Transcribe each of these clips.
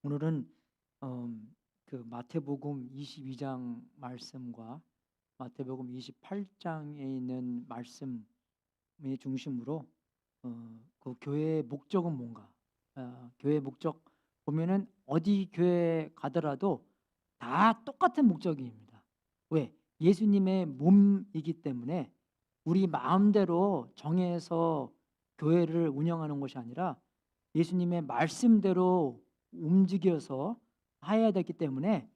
오늘은 그 마태복음 22장 말씀과 마태복음 28장에 있는 말씀의 중심으로 그 교회의 목적은 뭔가, 교회의 목적 보면은 어디 교회 가더라도 다 똑같은 목적입니다. 왜? 예수님의 몸이기 때문에 우리 마음대로 정해서 교회를 운영하는 것이 아니라 예수님의 말씀대로 움직여서 해야 되기 때문에,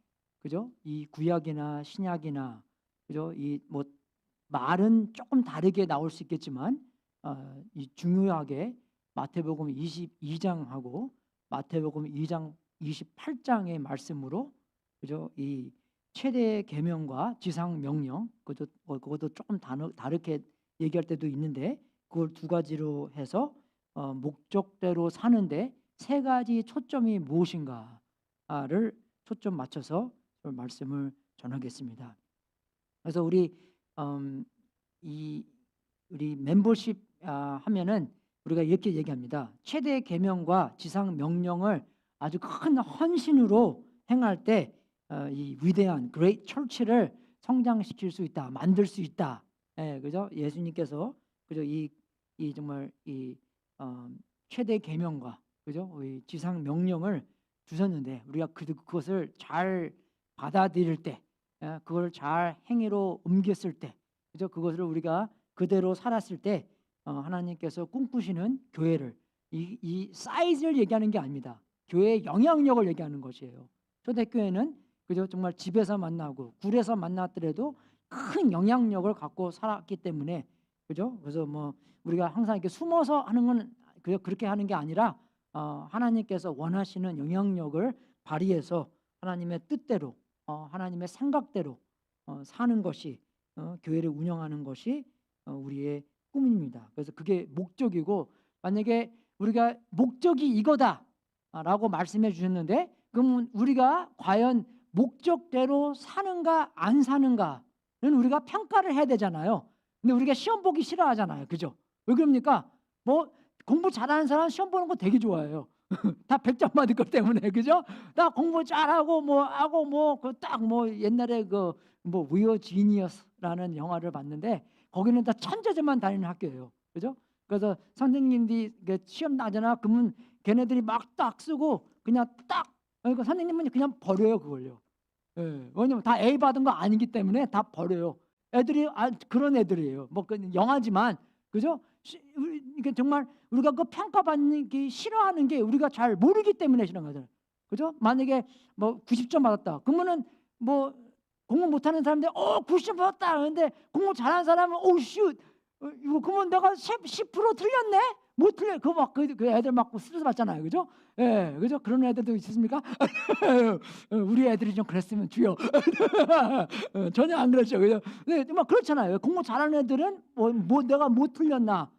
그죠? 이 구약이나 신약이나, 그죠? 이 뭐 말은 조금 다르게 나올 수 있겠지만, 이 중요하게 마태복음 22장하고 마태복음 2장 28장의 말씀으로, 그죠? 이 최대 계명과 지상 명령, 그것도 조금 다르게 얘기할 때도 있는데, 그걸 두 가지로 해서 목적대로 사는데 세 가지 초점이 무엇인가를 초점 맞춰서 말씀을 전하겠습니다. 그래서 음, 우리 멤버십 하면은 우리가 이렇게 얘기합니다. 최대 계명과 지상 명령을 아주 큰 헌신으로 행할 때 이 위대한 Great Church를 성장시킬 수 있다, 만들 수 있다. 예, 그죠? 예수님께서, 그죠? 이 정말 최대 계명과, 그죠? 이 지상 명령을 주셨는데 우리가 그것을 잘 받아들일 때, 그걸 잘 행위로 옮겼을 때, 그죠? 그것을 우리가 그대로 살았을 때 하나님께서 꿈꾸시는 교회를, 이 사이즈를 얘기하는 게 아닙니다. 교회의 영향력을 얘기하는 것이에요. 초대교회는, 그죠? 정말 집에서 만나고 굴에서 만났더라도 큰 영향력을 갖고 살았기 때문에, 그죠? 그래서 뭐 우리가 항상 이렇게 숨어서 하는 건 그렇게 하는 게 아니라 하나님께서 원하시는 영향력을 발휘해서 하나님의 뜻대로, 하나님의 생각대로 사는 것이, 교회를 운영하는 것이 우리의 꿈입니다. 그래서 그게 목적이고, 만약에 우리가 목적이 이거다라고 말씀해 주셨는데, 그러면 우리가 과연 목적대로 사는가 안 사는가는 우리가 평가를 해야 되잖아요. 근데 우리가 시험 보기 싫어하잖아요. 그죠? 왜 그럽니까? 뭐 공부 잘하는 사람 시험 보는 거 되게 좋아해요. 다 100점 받을 것 때문에, 그죠? 나 공부 잘하고 뭐 하고 뭐 그 딱 뭐 옛날에 그 뭐 위어 지니어스라는 영화를 봤는데, 거기는 다 천재들만 다니는 학교예요. 그죠? 그래서 선생님들이 시험 나잖아. 그러면 걔네들이 막 딱 쓰고 그냥 딱, 그러니까 선생님은 그냥 버려요, 그걸요. 예. 왜냐면 다 A 받은 거 아니기 때문에 다 버려요. 애들이 그런 애들이에요. 뭐 그 영화지만, 그죠? 이게 정말 우리가 그 평가받는 게 싫어하는 게 우리가 잘 모르기 때문에 싫어하는 거잖아요. 그죠? 만약에 뭐 90점 받았다. 그러면은 뭐 공부 못하는 사람들 90점 받았다. 근데 공부 잘하는 사람은 슛, 이거 그러면 내가 10% 틀렸네? 못 틀려. 그 애들 막 스트레스 받잖아요. 그죠? 예, 그죠? 그런 애들도 있습니까? 우리 애들이 좀 그랬으면 주요. 전혀 안 그렇죠. 그죠? 근데 막 그렇잖아요. 공부 잘하는 애들은 뭐 내가 못 틀렸나?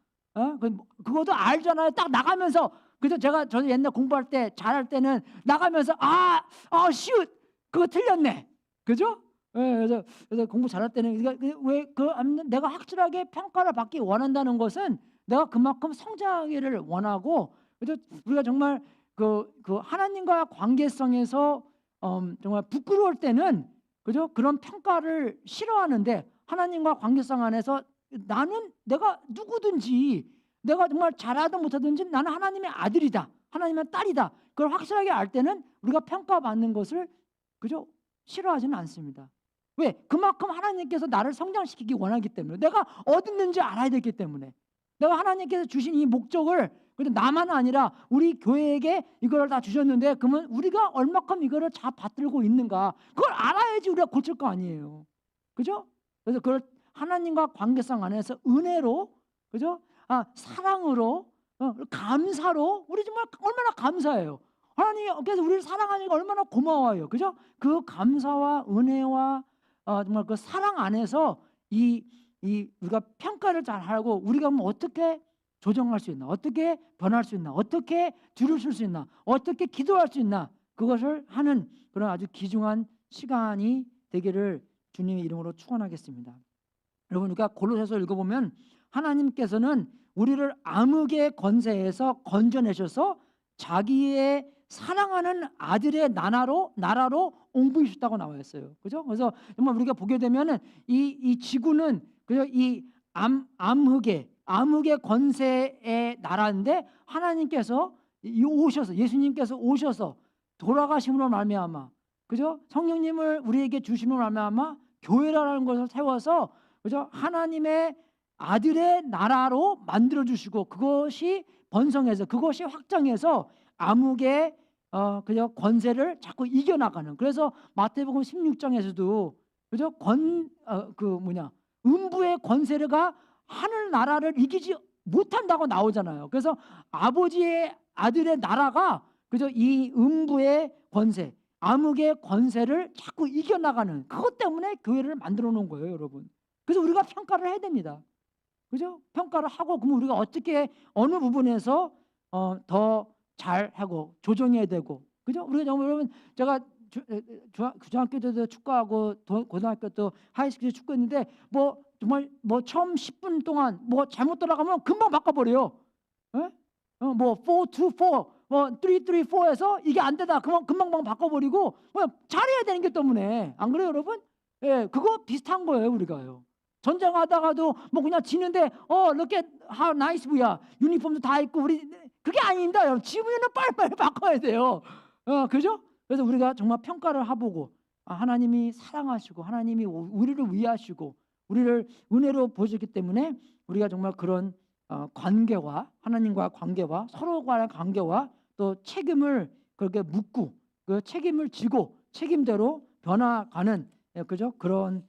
그것도 알잖아요. 딱 나가면서. 그죠? 저는 옛날 공부할 때 잘할 때는 나가면서 슛, 그거 틀렸네. 그죠? 예, 그래서 공부 잘할 때는, 내가 확실하게 평가를 받기 원한다는 것은 내가 그만큼 성장하기를 원하고, 그죠? 우리가 정말 그 하나님과 관계성에서 정말 부끄러울 때는, 그죠? 그런 평가를 싫어하는데, 하나님과 관계성 안에서 나는 내가 누구든지, 내가 정말 잘하든 못하든지 나는 하나님의 아들이다, 하나님의 딸이다, 그걸 확실하게 알 때는 우리가 평가받는 것을, 그죠? 싫어하지는 않습니다. 왜? 그만큼 하나님께서 나를 성장시키기 원하기 때문에, 내가 어디 있는지 알아야 되기 때문에, 내가 하나님께서 주신 이 목적을, 나만 아니라 우리 교회에게 이걸 다 주셨는데, 그러면 우리가 얼마큼 이거를 잘 받들고 있는가, 그걸 알아야지 우리가 고칠 거 아니에요. 그죠? 그래서 그걸 하나님과 관계성 안에서 은혜로, 그죠? 사랑으로, 감사로, 우리 정말 얼마나 감사해요. 하나님께서 우리를 사랑하니까 얼마나 고마워요. 그죠? 그 감사와 은혜와 정말 그 사랑 안에서 우리가 평가를 잘 하고, 우리가 뭐 어떻게 조정할 수 있나, 어떻게 변할 수 있나, 어떻게 줄을 쓸 수 있나, 어떻게 기도할 수 있나, 그것을 하는 그런 아주 귀중한 시간이 되기를 주님의 이름으로 축원하겠습니다. 여러분, 우리가 골로새서 읽어보면 하나님께서는 우리를 암흑의 권세에서 건져내셔서 자기의 사랑하는 아들의 나라로 옮기셨다고 나와 있어요. 그죠? 그래서 정말 우리가 보게 되면은 이 지구는 그죠? 이 암흑의 권세의 나라인데 하나님께서 오셔서 예수님께서 오셔서 돌아가심으로 말미암아 그죠? 성령님을 우리에게 주심으로 말미암아 교회라는 것을 세워서 그죠? 하나님의 아들의 나라로 만들어 주시고 그것이 번성해서 그것이 확장해서 암흑의 그죠? 권세를 자꾸 이겨나가는. 그래서 마태복음 16장에서도 그죠? 음부의 권세가 하늘 나라를 이기지 못한다고 나오잖아요. 그래서 아버지의 아들의 나라가 그죠? 이 음부의 권세, 암흑의 권세를 자꾸 이겨나가는 그것 때문에 교회를 만들어 놓은 거예요, 여러분. 그래서 우리가 평가를 해야 됩니다. 그죠? 평가를 하고 그러면 우리가 어떻게 어느 부분에서 더 잘하고 조정해야 되고 그죠? 우리가 정말 여러분 제가 중학교 때도 축구하고 고등학교 때 하이스쿨 축구했는데 뭐 정말 뭐 처음 10분 동안 뭐 잘못 돌아가면 금방 바꿔버려요. 예? 뭐 4-2-4, 뭐 3-3-4에서 이게 안 되다 금방 바꿔버리고 잘해야 되는 게 때문에 안 그래요, 여러분? 예, 그거 비슷한 거예요, 우리가요. 전쟁하다가도 뭐 그냥 지는데 이렇게 how nice we야 유니폼도 다 입고 우리 그게 아닙니다. 여러분 지우면은 빨리빨리 바꿔야 돼요. 그죠? 그래서 우리가 정말 평가를 해보고 하나님이 사랑하시고 하나님이 우리를 위하시고 우리를 은혜로 보셨기 때문에 우리가 정말 그런 관계와 하나님과 관계와 서로 간의 관계와 또 책임을 그렇게 묻고 그 책임을 지고 책임대로 변화가는 그죠? 그런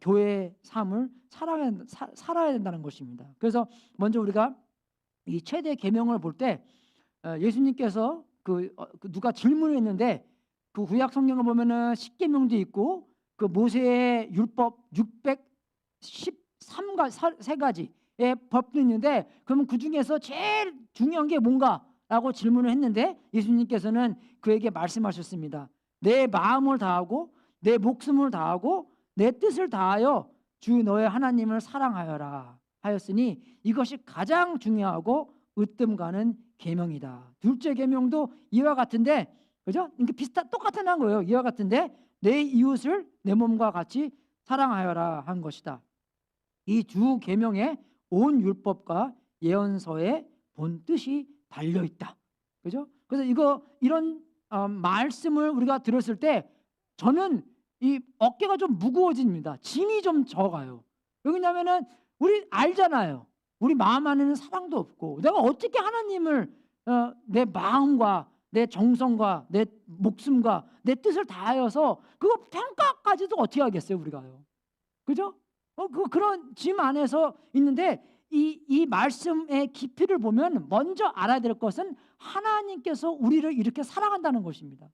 교회의 삶을 살아야 된다는 것입니다. 그래서 먼저 우리가 이 최대 계명을 볼 때 예수님께서 누가 질문을 했는데 그 구약 성경을 보면은 10계명도 있고 그 모세의 율법 613가지의 법도 있는데 그러면 그 중에서 제일 중요한 게 뭔가라고 질문을 했는데 예수님께서는 그에게 말씀하셨습니다. 내 마음을 다하고 내 목숨을 다하고 내 뜻을 다하여 주 너의 하나님을 사랑하여라 하였으니 이것이 가장 중요하고 으뜸 가는 계명이다. 둘째 계명도 이와 같은데 그죠? 이게 똑같은 한 거예요. 이와 같은데 내 이웃을 내 몸과 같이 사랑하여라 한 것이다. 이 두 계명에 온 율법과 예언서의 본 뜻이 달려 있다. 그죠? 그래서 이런 말씀을 우리가 들었을 때 저는 이 어깨가 좀 무거워집니다. 짐이 좀 적어요. 왜냐면은 우리 알잖아요. 우리 마음 안에는 사랑도 없고 내가 어떻게 하나님을 내 마음과 내 정성과 내 목숨과 내 뜻을 다하여서 그거 평가까지도 어떻게 하겠어요, 우리가요. 그죠? 그런 짐 안에서 있는데 이 말씀의 깊이를 보면 먼저 알아야 될 것은 하나님께서 우리를 이렇게 사랑한다는 것입니다.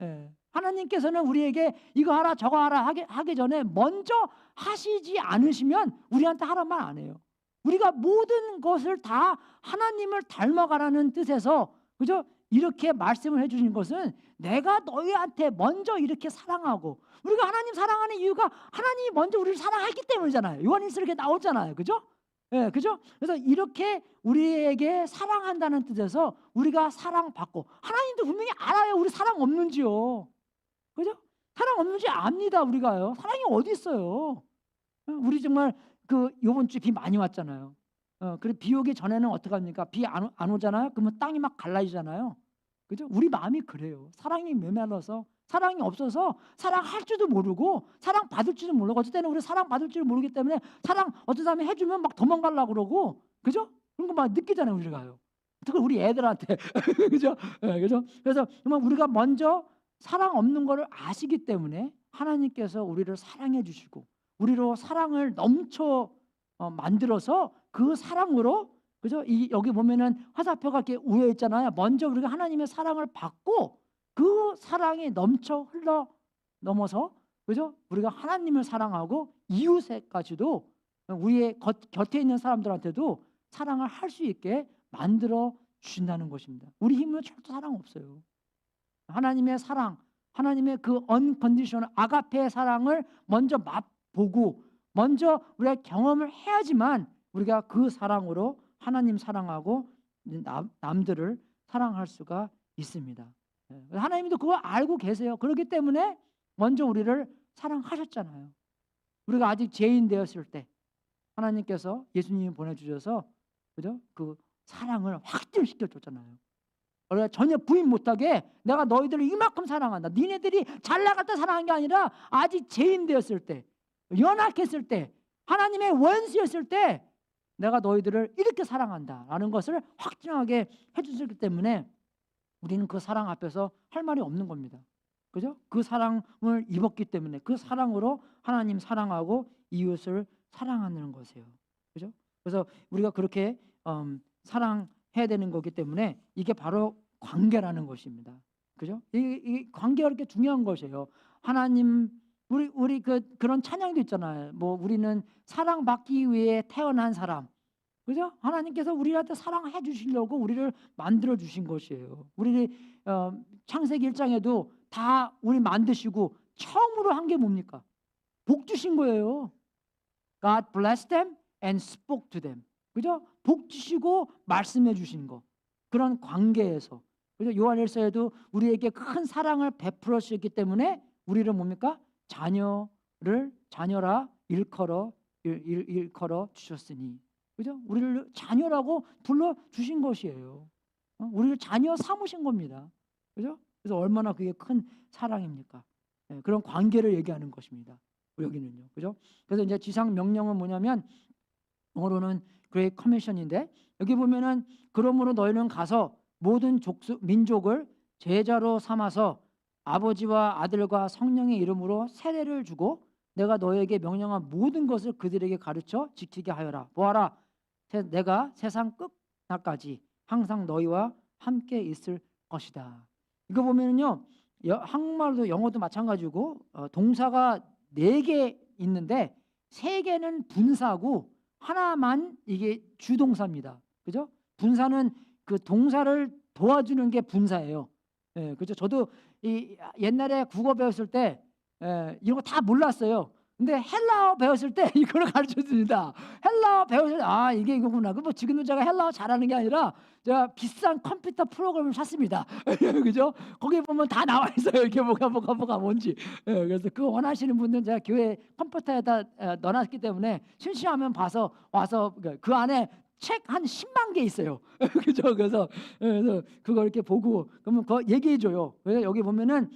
예. 하나님께서는 우리에게 이거 하라 저거 하라 하기 전에 먼저 하시지 않으시면 우리한테 하란 말 안 해요. 우리가 모든 것을 다 하나님을 닮아가라는 뜻에서 그죠? 이렇게 말씀을 해주신 것은 내가 너희한테 먼저 이렇게 사랑하고 우리가 하나님 사랑하는 이유가 하나님이 먼저 우리를 사랑했기 때문이잖아요. 요한일서 이렇게 나오잖아요. 그죠? 예, 그죠? 그래서 이렇게 우리에게 사랑한다는 뜻에서 우리가 사랑받고 하나님도 분명히 알아요. 우리 사랑 없는지요. 그죠? 사랑 없는지 압니다. 우리가요. 사랑이 어디 있어요? 우리 정말 요번 주 비 많이 왔잖아요. 그래 비 오기 전에는 어떻게 합니까? 비 안 오잖아요. 그러면 땅이 막 갈라지잖아요. 그죠? 우리 마음이 그래요. 사랑이 메말라서 사랑이 없어서 사랑할 줄도 모르고 사랑 받을 줄도 모르고 어쩔 때는 우리 사랑 받을 줄 모르기 때문에 사랑 어떤 사람이 해주면 막 도망가려고 그러고 그죠? 그런 거 막 느끼잖아요. 우리가요. 특히 우리 애들한테 그죠? 네, 그죠? 그래서 정말 우리가 먼저 사랑 없는 거를 아시기 때문에 하나님께서 우리를 사랑해 주시고 우리로 사랑을 넘쳐 만들어서 그 사랑으로 그죠? 여기 보면은 화살표가 이렇게 우에 있잖아요. 먼저 우리가 하나님의 사랑을 받고 그 사랑이 넘어서 그죠? 우리가 하나님을 사랑하고 이웃에까지도 우리의 곁에 있는 사람들한테도 사랑을 할 수 있게 만들어 주신다는 것입니다. 우리 힘으로 절대 사랑 없어요. 하나님의 사랑, 하나님의 그 언컨디셔널 아가페의 사랑을 먼저 맛보고 먼저 우리가 경험을 해야지만 우리가 그 사랑으로 하나님 사랑하고 남들을 사랑할 수가 있습니다. 하나님도 그거 알고 계세요. 그렇기 때문에 먼저 우리를 사랑하셨잖아요. 우리가 아직 죄인 되었을 때 하나님께서 예수님을 보내주셔서, 그죠? 그 사랑을 확증시켜 줬잖아요. 우리가 전혀 부인 못하게 내가 너희들을 이만큼 사랑한다. 니네들이 잘 나갈 때 사랑한 게 아니라 아직 죄인 되었을 때, 연약했을 때, 하나님의 원수였을 때 내가 너희들을 이렇게 사랑한다라는 것을 확증하게 해주셨기 때문에 우리는 그 사랑 앞에서 할 말이 없는 겁니다. 그죠? 그 사랑을 입었기 때문에 그 사랑으로 하나님 사랑하고 이웃을 사랑하는 것이에요. 그죠? 그래서 우리가 그렇게 사랑해야 되는 거기 때문에 이게 바로 관계라는 것입니다. 그죠? 이 관계가 그렇게 중요한 것이에요. 하나님, 우리 그런 찬양도 있잖아요. 뭐 우리는 사랑받기 위해 태어난 사람. 그죠? 하나님께서 우리한테 사랑해 주시려고 우리를 만들어 주신 것이에요. 우리 창세기 1장에도 다 우리 만드시고 처음으로 한 게 뭡니까? 복 주신 거예요. God blessed them and spoke to them. 그죠? 복 주시고 말씀해 주신 거. 그런 관계에서. 그죠? 요한일서에도 우리에게 큰 사랑을 베풀어 주셨기 때문에 우리를 뭡니까? 자녀라 일컬어 주셨으니. 그죠? 우리를 자녀라고 불러 주신 것이에요. 우리를 자녀 삼으신 겁니다. 그죠? 그래서 얼마나 그게 큰 사랑입니까? 네, 그런 관계를 얘기하는 것입니다. 여기는요. 그죠? 그래서 이제 지상 명령은 뭐냐면 영어로는 Great Commission인데 여기 보면은 그러므로 너희는 가서 모든 민족을 제자로 삼아서 아버지와 아들과 성령의 이름으로 세례를 주고 내가 너희에게 명령한 모든 것을 그들에게 가르쳐 지키게 하여라. 보아라. 내가 세상 끝날까지 항상 너희와 함께 있을 것이다. 이거 보면은요, 한국말도 영어도 마찬가지고 동사가 4개 있는데 3개는 분사고 하나만 이게 주동사입니다. 그죠? 분사는 그 동사를 도와주는 게 분사예요. 예, 그죠? 저도 옛날에 국어 배웠을 때 이런 거 다 몰랐어요. 근데 헬라어 배웠을 때 이걸 가르쳐 줍니다. 헬라어 배웠을 때 이게 이거구나. 뭐 지금도 제가 헬라어 잘하는 게 아니라 제가 비싼 컴퓨터 프로그램을 샀습니다. 그죠? 거기 보면 다 나와 있어요. 이렇게 뭐가 뭔지. 그래서 그거 원하시는 분들은 제가 교회 컴퓨터에다 넣어놨기 때문에 심심하면 봐서 와서 그 안에 책 한 10만 개 있어요. 그죠? 그래서 그거 이렇게 보고 그러면 그거 얘기해 줘요. 그래서 여기 보면은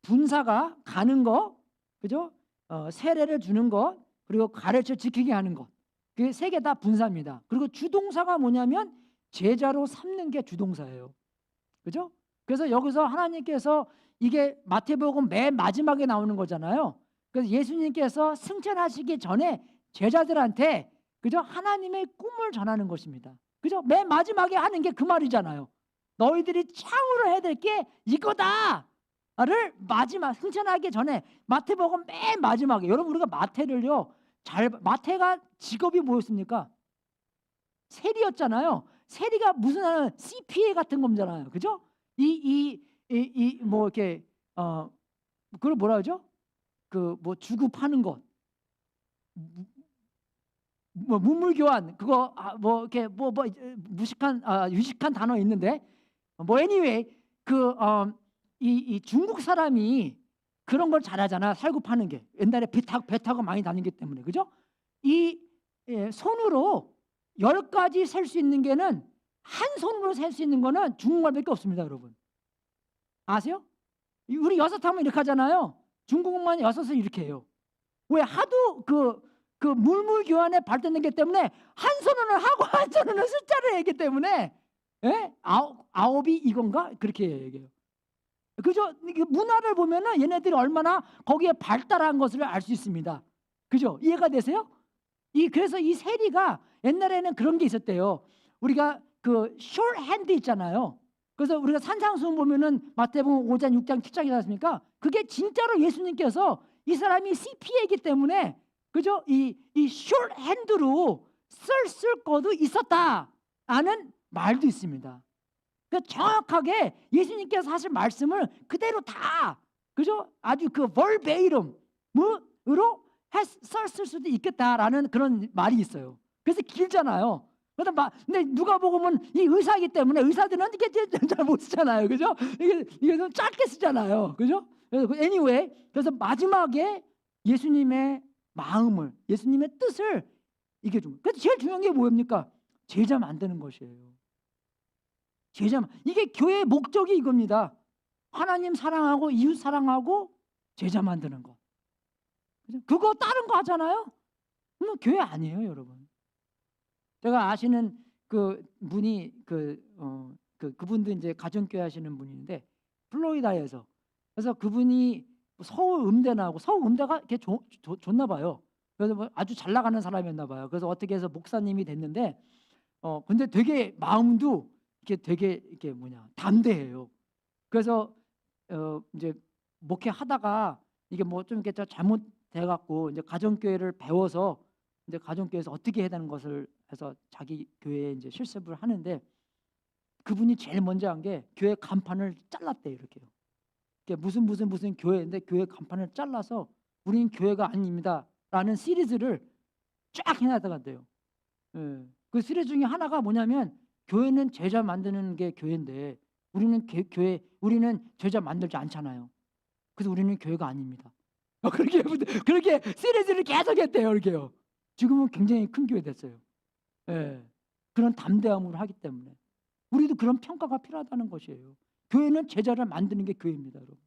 분사가 가는 거, 그죠? 세례를 주는 것, 그리고 가르쳐 지키게 하는 것. 그 3개 다 분사입니다. 그리고 주동사가 뭐냐면 제자로 삼는 게 주동사예요. 그죠? 그래서 여기서 하나님께서 이게 마태복음 맨 마지막에 나오는 거잖아요. 그래서 예수님께서 승천하시기 전에 제자들한테 그죠? 하나님의 꿈을 전하는 것입니다. 그죠? 맨 마지막에 하는 게 그 말이잖아요. 너희들이 참으로 해야 될 게 이거다. 를 마지막 승천하기 전에 마태복음 맨 마지막에 여러분 우리가 마태를요 마태가 직업이 뭐였습니까? 세리였잖아요. 세리가 무슨 하는 CPA 같은 거잖아요. 그죠? 뭐 이렇게 그걸 뭐라 하죠? 그 뭐 주고 파는 것, 뭐 문물 교환 그거 뭐 이렇게 뭐 무식한 유식한 단어 있는데 뭐 anyway 이 중국 사람이 그런 걸 잘하잖아. 살구 파는 게. 옛날에 배 타고 많이 다니기 때문에. 그죠? 손으로 10가지 셀 수 있는 게는 한 손으로 셀 수 있는 거는 중국말밖에 없습니다, 여러분. 아세요? 우리 6 하면 이렇게 하잖아요. 중국만 6을 이렇게 해요. 왜? 하도 그 물물 교환에 발전된 게 때문에 한 손으로는 하고 한 손으로는 숫자를 하기 때문에 아홉이 이건가? 그렇게 얘기해요. 그죠? 문화를 보면은 얘네들이 얼마나 거기에 발달한 것을 알 수 있습니다. 그죠? 이해가 되세요? 그래서 이 세리가 옛날에는 그런 게 있었대요. 우리가 그 숄핸드 있잖아요. 그래서 우리가 산상수훈 보면은 마태복음 5장, 6장, 7장이지 않습니까? 그게 진짜로 예수님께서 이 사람이 CPA이기 때문에 그죠? 이 숄핸드로 쓸 것도 있었다라는 말도 있습니다. 그러니까 정확하게 예수님께서 사실 말씀을 그대로 다 그죠? 아주 그 verbatim으로 쓸 수도 있겠다라는 그런 말이 있어요. 그래서 길잖아요. 근데 누가복음은 이 의사이기 때문에 의사들은 이게 잘 못 쓰잖아요, 그죠? 이게 좀 짧게 쓰잖아요, 그죠? 그래서 anyway, 그래서 마지막에 예수님의 마음을, 예수님의 뜻을 이게 좀. 그래서 제일 중요한 게 뭐입니까? 제자 만드는 것이에요. 제자, 이게 교회의 목적이 이겁니다. 하나님 사랑하고 이웃 사랑하고 제자 만드는 거. 그거 다른 거 하잖아요. 교회 아니에요, 여러분. 제가 아시는 그 분이 그분도 이제 가정교회 하시는 분인데 플로리다에서. 그래서 그분이 서울 음대 나오고 서울 음대가 이렇게 좋나 봐요. 그래서 뭐 아주 잘 나가는 사람이었나 봐요. 그래서 어떻게 해서 목사님이 됐는데 근데 되게 마음도 이렇게 되게 이렇게 담대해요. 그래서 이제 목회하다가 이게 뭐 좀 이렇게 잘못돼 갖고 이제 가정교회를 배워서 이제 가정교회에서 어떻게 해야 되는 것을 해서 자기 교회에 이제 실습을 하는데 그분이 제일 먼저 한 게 교회 간판을 잘랐대요, 이렇게요. 무슨 교회인데 교회 간판을 잘라서 우리는 교회가 아닙니다라는 시리즈를 쫙 해놨다간대요. 예. 그 시리즈 중에 하나가 뭐냐면 교회는 제자 만드는 게 교회인데 우리는 제자 만들지 않잖아요. 그래서 우리는 교회가 아닙니다. 그렇게 시리즈를 계속했대요, 이렇게요. 지금은 굉장히 큰 교회 됐어요. 예. 그런 담대함으로 하기 때문에 우리도 그런 평가가 필요하다는 것이에요. 교회는 제자를 만드는 게 교회입니다, 여러분.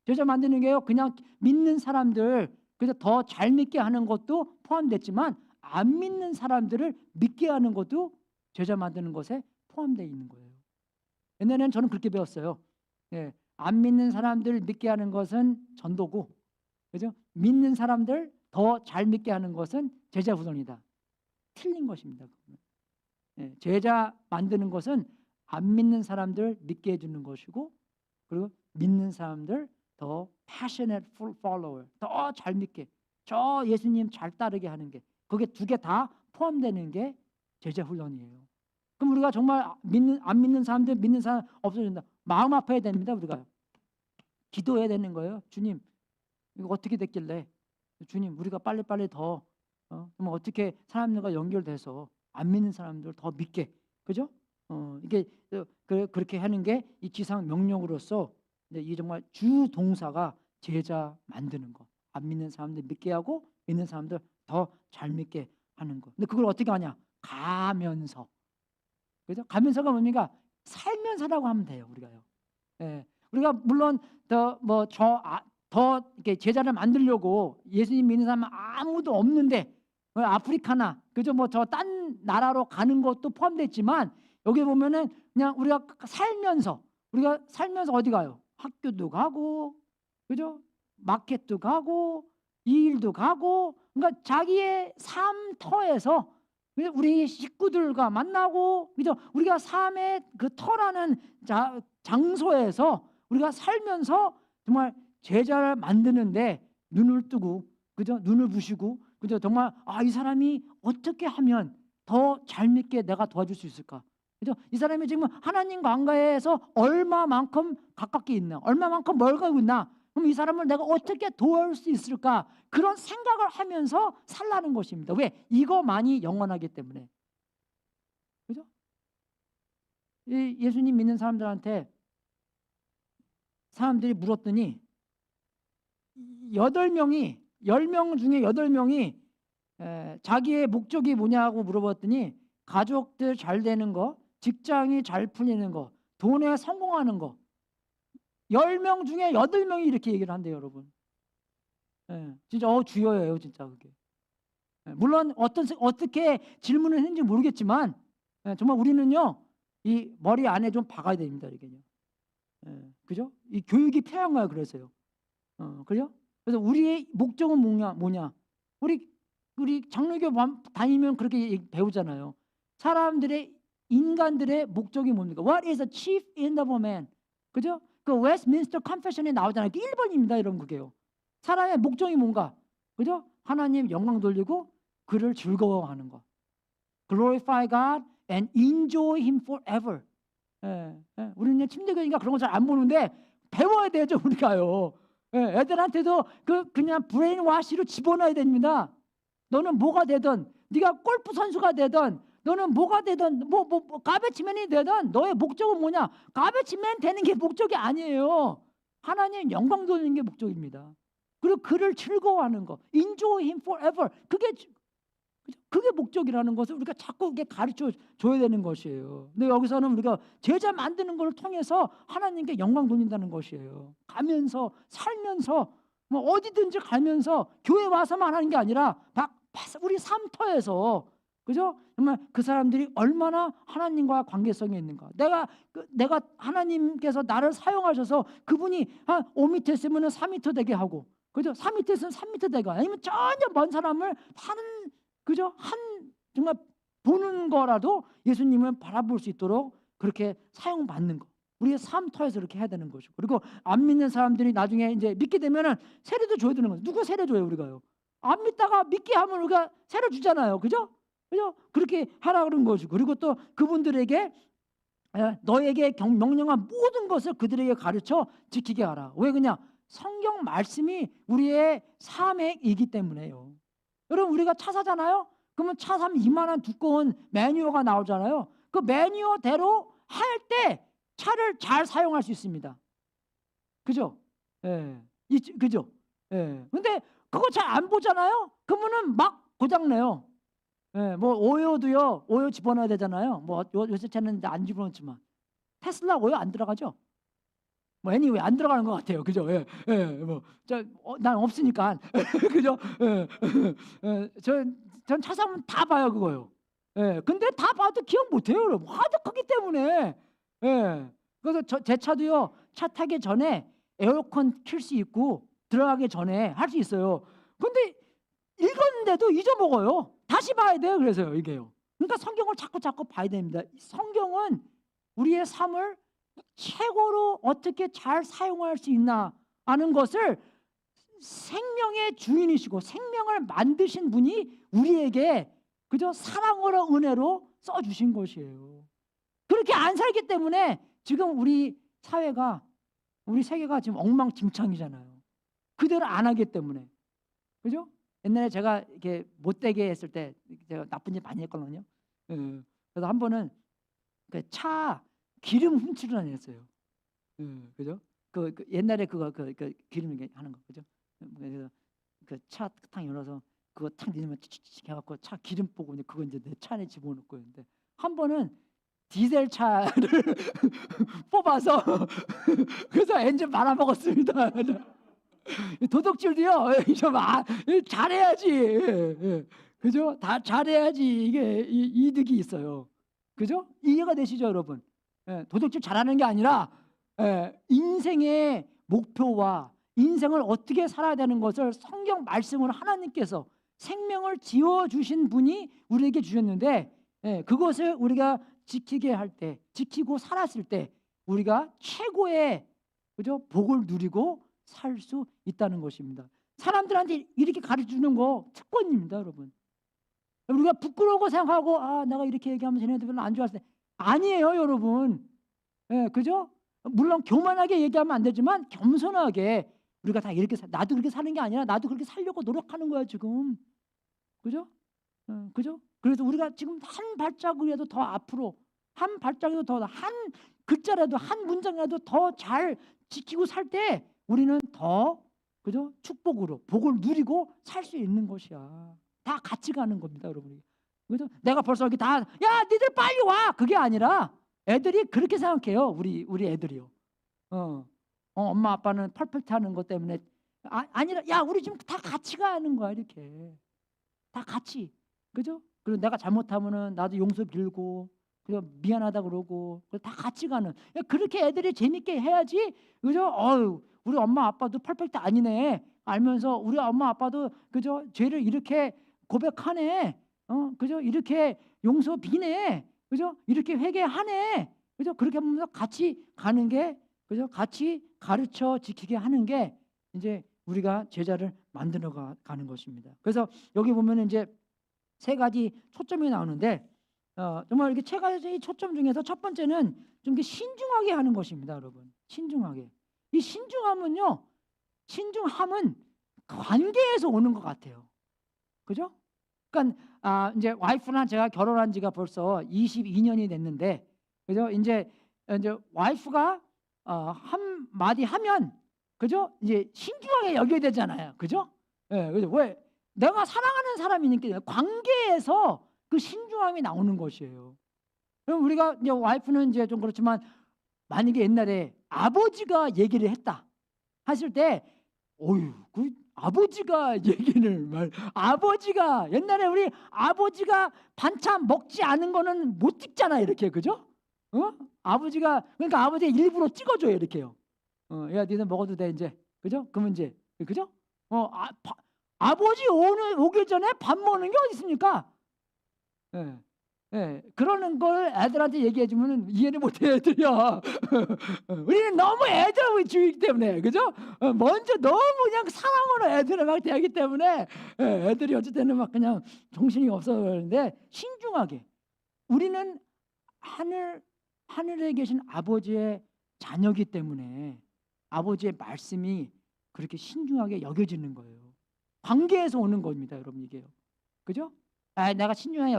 제자 만드는 게요, 그냥 믿는 사람들 그래서 더 잘 믿게 하는 것도 포함됐지만 안 믿는 사람들을 믿게 하는 것도 제자 만드는 것에 포함되어 있는 거예요. 옛날에는 저는 그렇게 배웠어요. 예, 안 믿는 사람들 믿게 하는 것은 전도고, 그죠? 믿는 사람들 더 잘 믿게 하는 것은 제자 후손이다. 틀린 것입니다. 예, 제자 만드는 것은 안 믿는 사람들 믿게 해주는 것이고, 그리고 믿는 사람들 더 passionate follower, 더 잘 믿게, 저 예수님 잘 따르게 하는 게, 그게 두 개 다 포함되는 게 제자 훈련이에요. 그럼 우리가 정말 안 믿는 사람들 믿는 사람 없어진다. 마음 아파야 됩니다. 우리가 기도해야 되는 거예요. 주님, 이거 어떻게 됐길래? 주님, 우리가 빨리빨리 더 어떻게 사람들과 연결돼서 안 믿는 사람들 더 믿게, 그죠? 이게 그렇게 하는 게 이 지상 명령으로서 이 정말 주 동사가 제자 만드는 거. 안 믿는 사람들 믿게 하고 믿는 사람들 더 잘 믿게 하는 거. 근데 그걸 어떻게 하냐? 가면서. 그죠? 가면서가 뭡니까? 살면서라고 하면 돼요, 우리가요. 예. 우리가 물론 더 이렇게 제자를 만들려고 예수님 믿는 사람은 아무도 없는데 아프리카나 그죠? 뭐 저 딴 나라로 가는 것도 포함됐지만 여기 보면은 그냥 우리가 살면서 어디 가요? 학교도 가고, 그죠? 마켓도 가고, 이 일도 가고, 그러니까 자기의 삶터에서 우리 식구들과 만나고, 그죠? 우리가 삶의 그 터라는 장소에서 우리가 살면서 정말 제자를 만드는데 눈을 뜨고, 그죠? 눈을 부시고, 그죠? 정말 이 사람이 어떻게 하면 더 잘 믿게 내가 도와줄 수 있을까? 그죠? 이 사람이 지금 하나님 관계에서 얼마만큼 가깝게 있나, 얼마만큼 멀고 있나? 그럼 이 사람을 내가 어떻게 도울 수 있을까? 그런 생각을 하면서 살라는 것입니다. 왜? 이거만이 영원하기 때문에. 그죠? 예수님 믿는 사람들한테 사람들이 물었더니 10명 중에 8명이 자기의 목적이 뭐냐고 물어봤더니 가족들 잘 되는 거, 직장이 잘 풀리는 거, 돈에 성공하는 거. 10명 중에 8명이 이렇게 얘기를 한대요, 여러분. 진짜 주여예요, 진짜 그게. 물론 어떻게 질문을 했는지 모르겠지만 정말 우리는요 이 머리 안에 좀 박아야 됩니다, 이게요. 그죠? 이 교육이 필요한 거야, 그래서요. 그죠? 그래서 우리의 목적은 뭐냐? 우리 장로교 다니면 그렇게 배우잖아요. 인간들의 목적이 뭡니까? What is the chief end of a man? 그죠? 그 웨스트민스터 컨페션에 나오잖아요. 1번입니다, 여러분, 그게요. 사람의 목적이 뭔가? 그죠? 하나님 영광 돌리고 그를 즐거워하는 거. Glorify God and enjoy Him forever. 우리는 침대교니까 그런 거 잘 안 보는데 배워야 되죠, 우리가요. 애들한테도 그냥 브레인 와시로 집어넣어야 됩니다. 너는 뭐가 되든, 네가 골프 선수가 되든, 너는 뭐가 되든 가베치맨이 되든 너의 목적은 뭐냐? 가베치맨 되는 게 목적이 아니에요. 하나님 영광 돌리는 게 목적입니다. 그리고 그를 즐거워하는 거, enjoy him forever. 그게 목적이라는 것을 우리가 자꾸 가르쳐 줘야 되는 것이에요. 근데 여기서는 우리가 제자 만드는 걸 통해서 하나님께 영광 돌린다는 것이에요. 가면서 살면서 뭐 어디든지 가면서 교회 와서만 하는 게 아니라 우리 삶터에서, 그죠? 정말 그 사람들이 얼마나 하나님과 관계성이 있는가. 내가 하나님께서 나를 사용하셔서 그분이 한 5m 있으면 4m 되게 하고, 그죠? 4m 있으면 3m 되게, 아니면 전혀 먼 사람을 다른, 그죠? 정말 보는 거라도 예수님을 바라볼 수 있도록 그렇게 사용받는 거. 우리의 삶터에서 이렇게 해야 되는 것이고, 그리고 안 믿는 사람들이 나중에 이제 믿게 되면은 세례도 줘야 되는 거예요. 누구 세례 줘요, 우리가요? 안 믿다가 믿게 하면 우리가 세례 주잖아요. 그죠? 그죠? 그렇게 하라 그런 것이고, 그리고 또 그분들에게 너에게 명령한 모든 것을 그들에게 가르쳐 지키게 하라. 왜 그냥 성경 말씀이 우리의 삶의 이기 때문에요. 여러분, 우리가 차 사잖아요. 그러면 차 사면 이만한 두꺼운 매뉴얼가 나오잖아요. 그 매뉴얼대로 할 때 차를 잘 사용할 수 있습니다. 그죠? 예. 그죠? 예. 근데 그거 잘 안 보잖아요. 그러면은 막 고장내요. 예. 뭐 오일도요. 오일 집어넣어야 되잖아요. 뭐 요새 차는 안 집어넣지만 테슬라 오일 안 들어가죠? 뭐 anyway 안 들어가는 것 같아요. 그죠? 예. 예. 난 없으니까. 그죠? 예. 전 차 사면 다 봐요, 그거요. 예. 근데 다 봐도 기억 못 해요, 여러분. 하도 크기 때문에. 예. 그래서 제 차도요. 차 타기 전에 에어컨 킬 수 있고 들어가기 전에 할 수 있어요. 근데 읽었는데도 잊어먹어요. 다시 봐야 돼요. 그래서요, 이게요. 그러니까 성경을 자꾸 봐야 됩니다. 성경은 우리의 삶을 최고로 어떻게 잘 사용할 수 있나 하는 것을, 생명의 주인이시고 생명을 만드신 분이 우리에게 그저 사랑으로 은혜로 써주신 것이에요. 그렇게 안 살기 때문에 지금 우리 사회가, 우리 세계가 지금 엉망진창이잖아요. 그대로 안 하기 때문에. 그죠? 옛날에 제가 이렇게 못되게 했을 때 제가 나쁜 일 많이 했거든요. 그래서 한 번은 그 차 기름 훔치러 다녔어요. 그죠? 옛날에 그거 기름 하는 거, 그죠? 그래서 그 차 탁 열어서 그거 탁 내리면 치치치 해갖고 차 기름 보고 그거 이제 내 차 안에 집어넣고 있는데, 한 번은 디젤 차를 뽑아서 그래서 엔진 말아먹었습니다. 도둑질도요. 좀 잘해야지. 그죠? 다 잘해야지 이게 이득이 있어요. 그죠? 이해가 되시죠, 여러분? 도둑질 잘하는 게 아니라 인생의 목표와 인생을 어떻게 살아야 되는 것을 성경 말씀으로 하나님께서 생명을 지어주신 분이 우리에게 주셨는데, 그것을 우리가 지키게 할 때, 지키고 살았을 때 우리가 최고의, 그죠? 복을 누리고 살 수 있다는 것입니다. 사람들한테 이렇게 가르쳐주는 거 특권입니다, 여러분. 우리가 부끄러워 생각하고 내가 이렇게 얘기하면 쟤네들 별로 안 좋아할 때, 아니에요, 여러분. 그죠? 물론 교만하게 얘기하면 안 되지만 겸손하게 우리가 다 이렇게 나도 그렇게 사는 게 아니라 나도 그렇게 살려고 노력하는 거야 지금. 그죠? 그죠? 그래서 우리가 지금 한 발자국이라도 더 앞으로, 한 발자국이라도 더, 한 글자라도, 한 문장이라도 더 잘 지키고 살 때 우리는 더, 그죠? 축복으로 복을 누리고 살 수 있는 것이야. 다 같이 가는 겁니다, 여러분. 그죠? 내가 벌써 여기 야, 니들 빨리 와. 그게 아니라 애들이 그렇게 생각해요. 우리 애들이요. 엄마 아빠는 퍼펙트 하는 것 때문에 아니라, 야, 우리 지금 다 같이 가는 거야, 이렇게. 다 같이. 그죠? 그리고 내가 잘못하면은 나도 용서 빌고, 그리고 미안하다 그러고, 다 같이 가는. 그렇게 애들이 재밌게 해야지. 그죠? 우리 엄마 아빠도 퍼펙트 아니네 알면서 우리 엄마 아빠도, 그죠? 죄를 이렇게 고백하네. 그죠? 이렇게 용서 비네. 그죠? 이렇게 회개하네. 그죠? 그렇게 하면서 같이 가는 게, 그죠? 같이 가르쳐 지키게 하는 게 이제 우리가 제자를 만들어 가는 것입니다. 그래서 여기 보면 이제 세 가지 초점이 나오는데, 정말 이렇게 세 가지 초점 중에서 첫 번째는 좀 이렇게 신중하게 하는 것입니다, 여러분. 신중하게. 이 신중함은 관계에서 오는 것 같아요. 그죠? 그러니까 이제 와이프랑 제가 결혼한 지가 벌써 22년이 됐는데, 그죠? 이제 와이프가 한 마디 하면, 그죠? 이제 신중하게 여겨야 되잖아요, 그죠? 예, 그죠? 왜? 내가 사랑하는 사람이니까 관계에서 그 신중함이 나오는 것이에요. 그럼 우리가 이제 와이프는 이제 좀 그렇지만, 만약에 옛날에 아버지가 얘기를 했다 하실 때, 어유, 그 아버지가 얘기를 아버지가 옛날에 우리 아버지가 반찬 먹지 않은 거는 못 찍잖아, 이렇게, 그죠? 아버지가, 그러니까 아버지가 일부러 찍어줘요, 이렇게요. 야, 니네 먹어도 돼 이제, 그죠? 그러면 이제, 그죠? 아버지 오기 전에 밥 먹는 게 어디 있습니까? 예. 예, 그러는 걸 애들한테 얘기해 주면 이해를 못해, 애들이야. 우리는 너무 애들주의이기 때문에, 그죠? 먼저 너무 그냥 사랑으로 애들을 막 대하기 때문에, 애들이 어쩔 때는 막 그냥 정신이 없어 그러는데, 신중하게 우리는 하늘에 계신 아버지의 자녀이기 때문에 아버지의 말씀이 그렇게 신중하게 여겨지는 거예요. 관계에서 오는 겁니다, 여러분, 이게요. 그죠? 내가 신중하게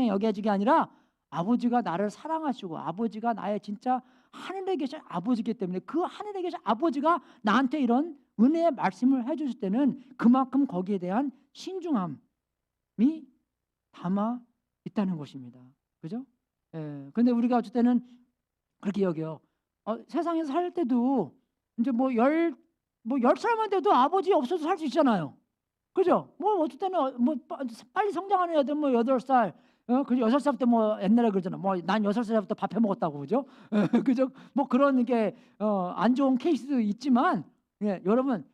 여겨야지가 아니라, 아버지가 나를 사랑하시고 아버지가 나의 진짜 하늘에 계신 아버지이기 때문에, 그 하늘에 계신 아버지가 나한테 이런 은혜의 말씀을 해주실 때는 그만큼 거기에 대한 신중함이 담아 있다는 것입니다. 그죠? 근데 우리가 어쩔 때는 그렇게 여겨요. 세상에서 살 때도 이제 뭐 10살만 돼도 아버지 없어도 살 수 있잖아요. 그죠? 뭐 어떨 때는 뭐 빨리 성장하는 애들 뭐 8살, 그 6살부터 뭐 옛날에 그러잖아. 뭐 난 6살부터 밥 해 먹었다고, 그죠? 그죠? 뭐 그런 게 안 좋은 케이스도 있지만, 여러분,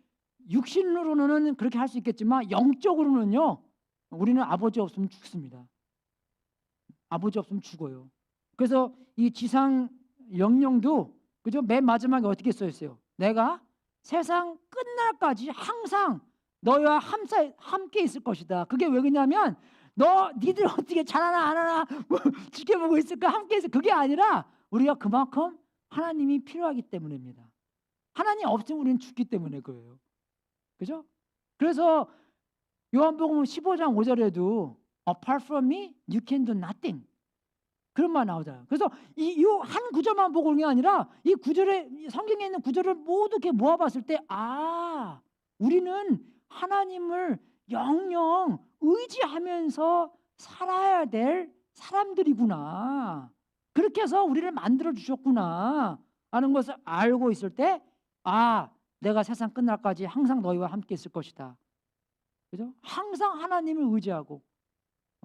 육신으로는 그렇게 할 수 있겠지만 영적으로는요, 우리는 아버지 없으면 죽습니다. 아버지 없으면 죽어요. 그래서 이 지상 영령도, 그죠? 맨 마지막에 어떻게 써 있어요? 내가 세상 끝날까지 항상 너희와 함께 있을 것이다. 그게 왜 그러냐면, 니들 어떻게 잘하나 안 하나 뭐 지켜보고 있을까, 함께 있을, 그게 아니라 우리가 그만큼 하나님이 필요하기 때문입니다. 하나님 없으면 우리는 죽기 때문에 그래요. 그죠? 그래서 요한복음 15장 5절에도 Apart from me, you can do nothing. 그런 말 나오잖아요. 그래서 이 한 구절만 보고 그런 게 아니라, 이 구절에, 성경에 있는 구절을 모두 이렇게 모아봤을 때, 우리는 하나님을 영영 의지하면서 살아야 될 사람들이구나. 그렇게 해서 우리를 만들어 주셨구나 하는 것을 알고 있을 때, 내가 세상 끝날까지 항상 너희와 함께 있을 것이다. 그죠? 항상 하나님을 의지하고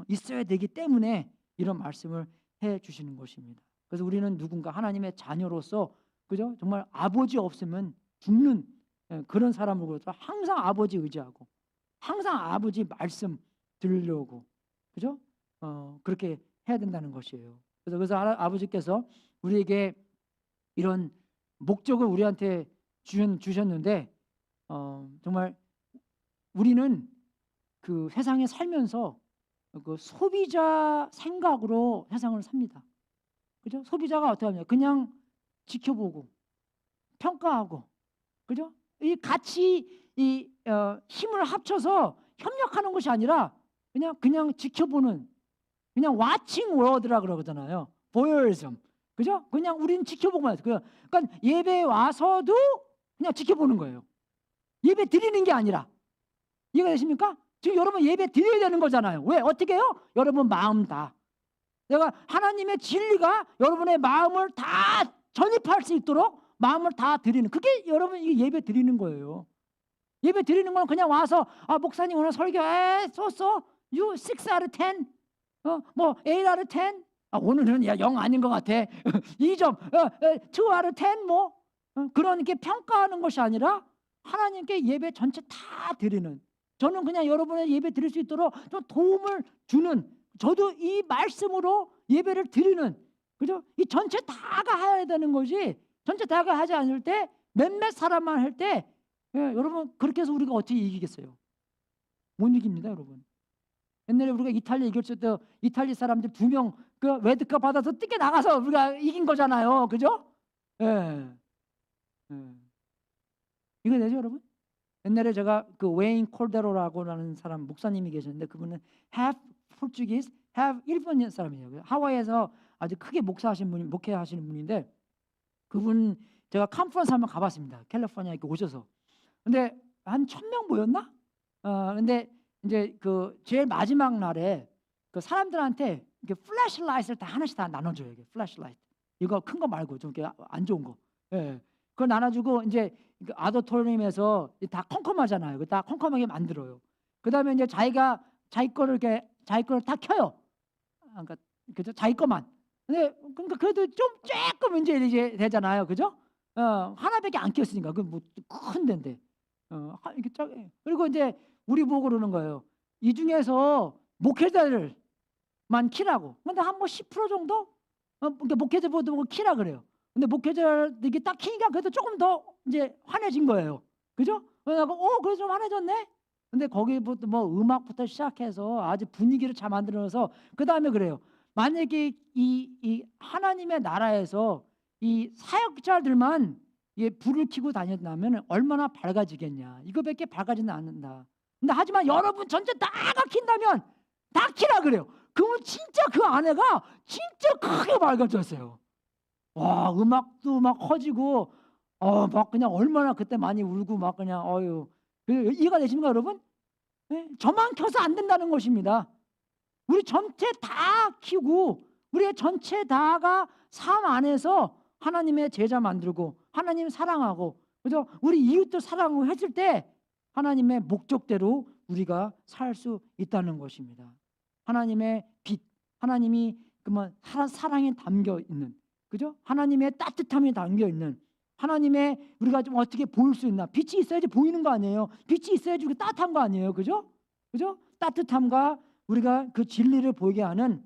있어야 되기 때문에 이런 말씀을 해 주시는 것입니다. 그래서 우리는 누군가 하나님의 자녀로서, 그죠? 정말 아버지 없으면 죽는 그런 사람으로서 항상 아버지 의지하고 항상 아버지 말씀 들으려고, 그죠? 그렇게 해야 된다는 것이에요. 그래서 아버지께서 우리에게 이런 목적을 우리한테 주셨는데, 정말 우리는 그 세상에 살면서 그 소비자 생각으로 세상을 삽니다. 그죠? 소비자가 어떻게 하냐? 그냥 지켜보고 평가하고, 그죠? 이 같이 힘을 합쳐서 협력하는 것이 아니라 그냥 지켜보는, 그냥 watching word라 그러잖아요. voyeurism. 그죠? 그냥 우리는 지켜보고만 해요. 그러니까 예배에 와서도 그냥 지켜보는 거예요. 예배 드리는 게 아니라. 이해가 되십니까? 지금 여러분 예배 드려야 되는 거잖아요. 왜? 어떻게 해요? 여러분 마음 다. 내가 하나님의 진리가 여러분의 마음을 다 전입할 수 있도록 마음을 다 드리는, 그게 여러분 예배 드리는 거예요. 예배 드리는 건 그냥 와서 목사님 오늘 설교 쏘 you 6 out of 10, 뭐 8 out of 10, 오늘은 0 아닌 것 같아. 2점, 2 out of 10, 뭐 그런 게 평가하는 것이 아니라 하나님께 예배 전체 다 드리는, 저는 그냥 여러분의 예배 드릴 수 있도록 좀 도움을 주는, 저도 이 말씀으로 예배를 드리는, 그죠? 이 전체 다가 해야 되는 거지, 전체 다가 하지 않을 때 몇몇 사람만 할 때, 여러분 그렇게 해서 우리가 어떻게 이기겠어요? 못 이깁니다, 여러분. 옛날에 우리가 이탈리아 이겼을 때 이탈리아 사람들 2명 그 레드카 받아서 뜯겨 나가서 우리가 이긴 거잖아요, 그죠? 이거 되죠, 여러분? 옛날에 제가 그 웨인 콜데로라고라는 사람 목사님이 계셨는데 그분은 half Portuguese, half 일본 사람이에요. 하와이에서 아주 크게 목회하시는 분인데 그분 제가 컨퍼런스 한번 가봤습니다. 캘리포니아에 이렇게 오셔서. 근데 한 1,000명 모였나? 근데 이제 그 제일 마지막 날에 그 사람들한테 이렇게 플래시라이트를 다 하나씩 다 나눠줘요. 이게 플래시라이트. 이거 큰 거 말고 좀 이렇게 안 좋은 거. 예. 그걸 나눠주고 이제 그 아도토리움에서 다 컴컴하잖아요. 다 컴컴하게 만들어요. 그다음에 이제 자기 거를 다 켜요. 그러니까 그죠? 자기 거만. 근데 그러니까 그래도 좀 조금 이제 되잖아요. 그죠? 하나밖에 안 켰으니까 그 뭐 큰 데인데. 이렇게 그리고 이제 우리 보고 그러는 거예요. 이 중에서 목회자들만 키라고. 근데 한 뭐 10% 정도? 그러니까 목회자보다 보고 키라 그래요. 근데 목회자들이 딱 키니까 그래도 조금 더 이제 환해진 거예요. 그죠? 그래서 그래서 좀 환해졌네. 근데 거기부터 뭐 음악부터 시작해서 아주 분위기를 잘 만들어서 그 다음에 그래요. 만약에 이 하나님의 나라에서 이 사역자들만 불을 켜고 다녔다면 얼마나 밝아지겠냐. 이거밖에 밝아지는 않는다. 근데 하지만 여러분 전체 다가 킨다면 다 키라 그래요. 그러면 진짜 그 안에가 진짜 크게 밝아졌어요. 와, 음악도 막 커지고 막 그냥 얼마나 그때 많이 울고 막 그냥 이해가 되십니까 여러분? 네? 저만 켜서 안 된다는 것입니다. 우리 전체 다 키우고 우리의 전체 다가 삶 안에서 하나님의 제자 만들고 하나님 사랑하고 그죠? 우리 이웃도 사랑하고 했을 때 하나님의 목적대로 우리가 살 수 있다는 것입니다. 하나님의 빛, 하나님이 그만 사랑에 담겨 있는 그죠? 하나님의 따뜻함이 담겨 있는 하나님의 우리가 좀 어떻게 보일 수 있나? 빛이 있어야지 보이는 거 아니에요? 빛이 있어야지 따뜻한 거 아니에요? 그죠? 그죠? 따뜻함과 우리가 그 진리를 보이게 하는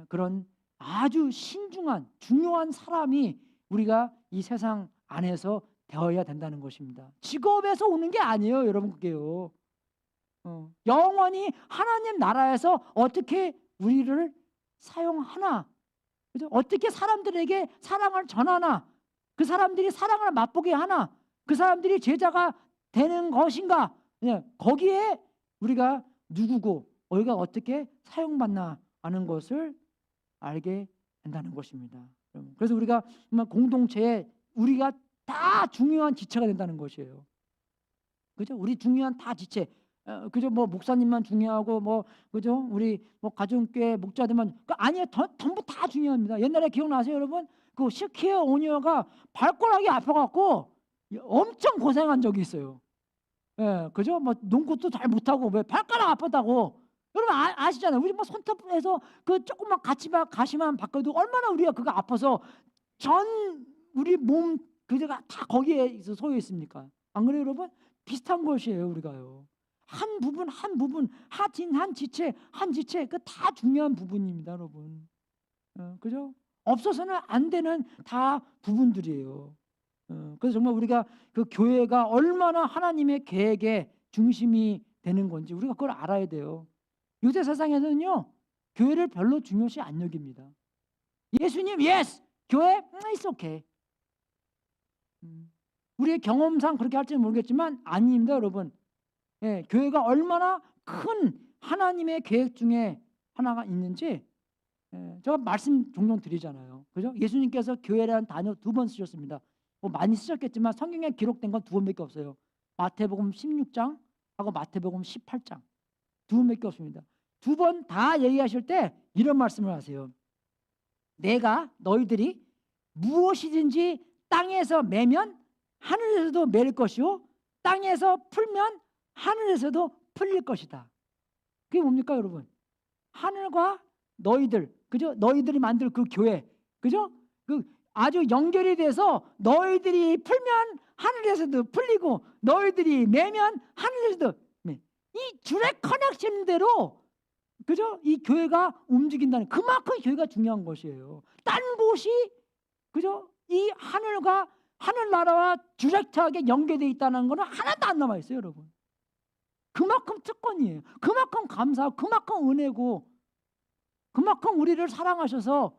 그런 아주 신중한 중요한 사람이 우리가 이 세상 안에서 되어야 된다는 것입니다. 직업에서 오는 게 아니에요, 여러분. 그게요. 영원히 하나님 나라에서 어떻게 우리를 사용하나, 그죠? 어떻게 사람들에게 사랑을 전하나, 그 사람들이 사랑을 맛보게 하나, 그 사람들이 제자가 되는 것인가, 거기에 우리가 누구고 우리가 어떻게 사용받나 하는 것을 알게 된다는 것입니다. 그래서 우리가 공동체에 우리가 다 중요한 지체가 된다는 것이에요. 그죠? 우리 중요한 다 지체. 그죠? 뭐 목사님만 중요하고 뭐 그죠? 우리 뭐 가정교회 목자들만 아니에요. 전부 다 중요합니다. 옛날에 기억나세요, 여러분? 그 시키어 오니어가 발가락이 아파갖고 엄청 고생한 적이 있어요. 그죠? 뭐 농구도 잘 못하고 왜 발가락 아팠다고. 여러분 아시잖아요. 우리 뭐 손톱에서 그 조금만 가시만 바꿔도 얼마나 우리가 그거 아파서 전 우리 몸 그제가 다 거기에 소여 있습니까? 안 그래요, 여러분? 비슷한 것이에요, 우리가요. 한 부분 한 지체 그 다 중요한 부분입니다, 여러분. 그죠? 없어서는 안 되는 다 부분들이에요. 그래서 정말 우리가 그 교회가 얼마나 하나님의 계획의 중심이 되는 건지 우리가 그걸 알아야 돼요. 요새 세상에서는요, 교회를 별로 중요시 안 여깁니다. 예수님, yes! 교회, it's okay. 우리의 경험상 그렇게 할지는 모르겠지만 아닙니다, 여러분. 교회가 얼마나 큰 하나님의 계획 중에 하나가 있는지 제가 말씀 종종 드리잖아요. 그죠? 예수님께서 교회라는 단어 2번 쓰셨습니다. 뭐 많이 쓰셨겠지만 성경에 기록된 건 2번밖에 없어요. 마태복음 16장 하고 마태복음 18장 2번밖에 없습니다. 2번 다 얘기하실 때 이런 말씀을 하세요. 내가 너희들이 무엇이든지 땅에서 매면 하늘에서도 매일 것이요 땅에서 풀면 하늘에서도 풀릴 것이다. 그게 뭡니까, 여러분? 하늘과 너희들, 그죠? 너희들이 만들 그 교회, 그죠? 그 아주 연결이 돼서 너희들이 풀면 하늘에서도 풀리고 너희들이 매면 하늘에서도 매. 이 주렉 커넥션대로 그죠? 이 교회가 움직인다는 그만큼 교회가 중요한 것이에요. 딴 곳이 그죠? 이 하늘과 하늘나라와 주렉트하게 연계되어 있다는 것은 하나도 안 남아 있어요, 여러분. 그만큼 특권이에요. 그만큼 감사하고 그만큼 은혜고 그만큼 우리를 사랑하셔서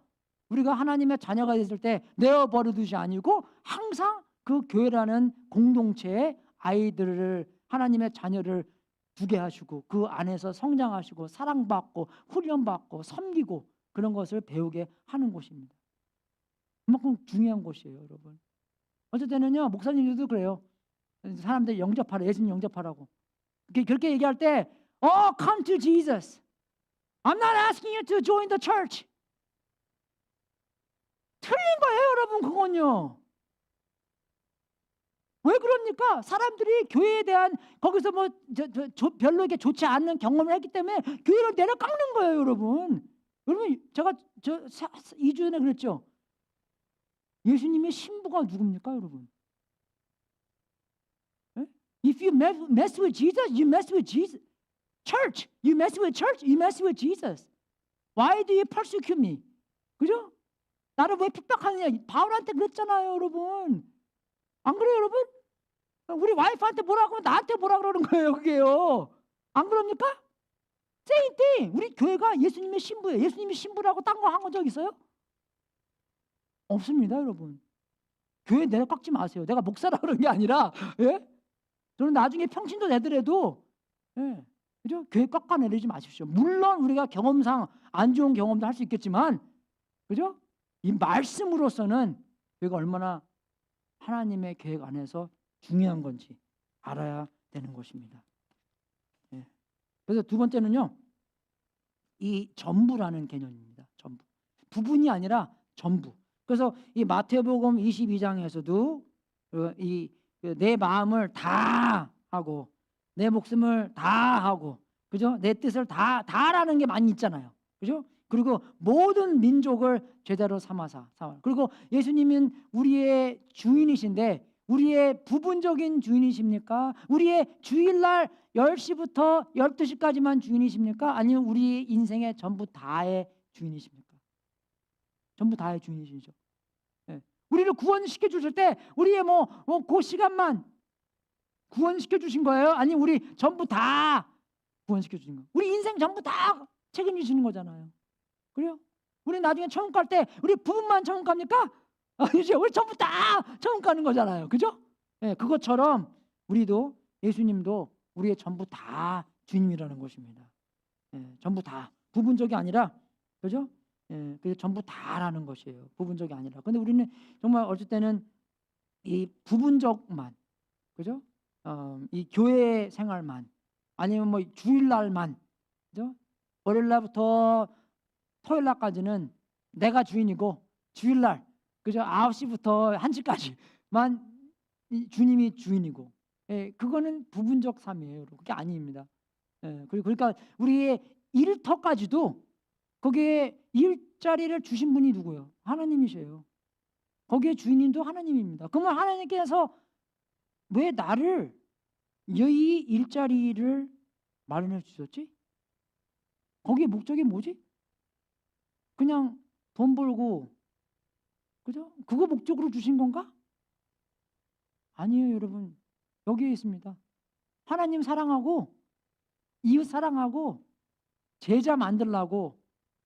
우리가 하나님의 자녀가 됐을 때 내어버리듯이 아니고 항상 그 교회라는 공동체의 아이들을 하나님의 자녀를 두게 하시고 그 안에서 성장하시고 사랑받고 훈련받고 섬기고 그런 것을 배우게 하는 곳입니다. 그만큼 중요한 곳이에요, 여러분. 어쩔 때는요, 목사님들도 그래요. 사람들 영접하라, 예수님 영접하라고. 그렇게 얘기할 때, come to Jesus. I'm not asking you to join the church. 틀린 거예요, 여러분, 그건요. 왜 그럽니까? 사람들이 교회에 대한 거기서 뭐 별로 이렇게 좋지 않은 경험을 했기 때문에 교회를 내려깎는 거예요, 여러분. 여러분, 제가 2주 전에 그랬죠. 예수님의 신부가 누굽니까, 여러분? If you mess with Jesus, you mess with Jesus. Church, you mess with church, you mess with Jesus. Why do you persecute me? 그죠? 나를 왜 핍박하느냐? 바울한테 그랬잖아요, 여러분. 안 그래요, 여러분? 우리 와이프한테 뭐라고 하면 나한테 뭐라 그러는 거예요, 그게요. 안 그럽니까? Same thing. 우리 교회가 예수님의 신부예요. 예수님이 신부라고 딴 거 한 적 있어요? 없습니다, 여러분. 교회 내려깎지 마세요. 내가 목사라 그런 게 아니라, 예? 저는 나중에 평신도 되더라도, 예, 그죠? 교회 깎아내리지 마십시오. 물론 우리가 경험상 안 좋은 경험도 할 수 있겠지만, 그죠? 이 말씀으로서는 교회가 얼마나 하나님의 계획 안에서 중요한 건지 알아야 되는 것입니다. 예. 그래서 두 번째는요, 이 전부라는 개념입니다. 전부. 부분이 아니라 전부. 그래서 이 마태복음 22장에서도 내 마음을 다 하고 내 목숨을 다 하고, 그죠? 내 뜻을 다라는 게 많이 있잖아요. 그죠? 그리고 모든 민족을 제자로 삼아사. 그리고 예수님은 우리의 주인이신데 우리의 부분적인 주인이십니까? 우리의 주일날 10시부터 12시까지만 주인이십니까? 아니면 우리 인생의 전부 다의 주인이십니까? 전부 다의 주인이시죠. 네. 우리를 구원시켜 주실 때 우리의 그 시간만 구원시켜 주신 거예요? 아니면 우리 전부 다 구원시켜 주신 거예요? 우리 인생 전부 다 책임지시는 거잖아요. 그래요? 우리 나중에 천국 갈 때 우리 부분만 천국 갑니까? 아니죠. 우리 전부 다 천국 가는 거잖아요. 그죠? 네, 그것처럼 우리도 예수님도 우리의 전부 다 주님이라는 것입니다. 네, 전부 다. 부분적이 아니라, 그죠? 네, 그래서 전부 다라는 것이에요. 부분적이 아니라. 근데 우리는 정말 어쩔 때는 이 부분적만, 그죠? 이 교회 생활만, 아니면 뭐 주일날만, 그죠? 월요일날부터 토요일날까지는 내가 주인이고 주일날, 그죠? 9시부터 1시까지만 주님이 주인이고, 예, 그거는 부분적 삶이에요. 그게 아닙니다. 예, 그러니까 우리의 일터까지도 거기에 일자리를 주신 분이 누구예요? 하나님이세요. 거기에 주인님도 하나님입니다. 그러면 하나님께서 왜 나를 이 일자리를 마련해 주셨지? 거기에 목적이 뭐지? 그냥 돈 벌고, 그죠? 그거 목적으로 주신 건가? 아니에요, 여러분. 여기에 있습니다. 하나님 사랑하고 이웃 사랑하고 제자 만들라고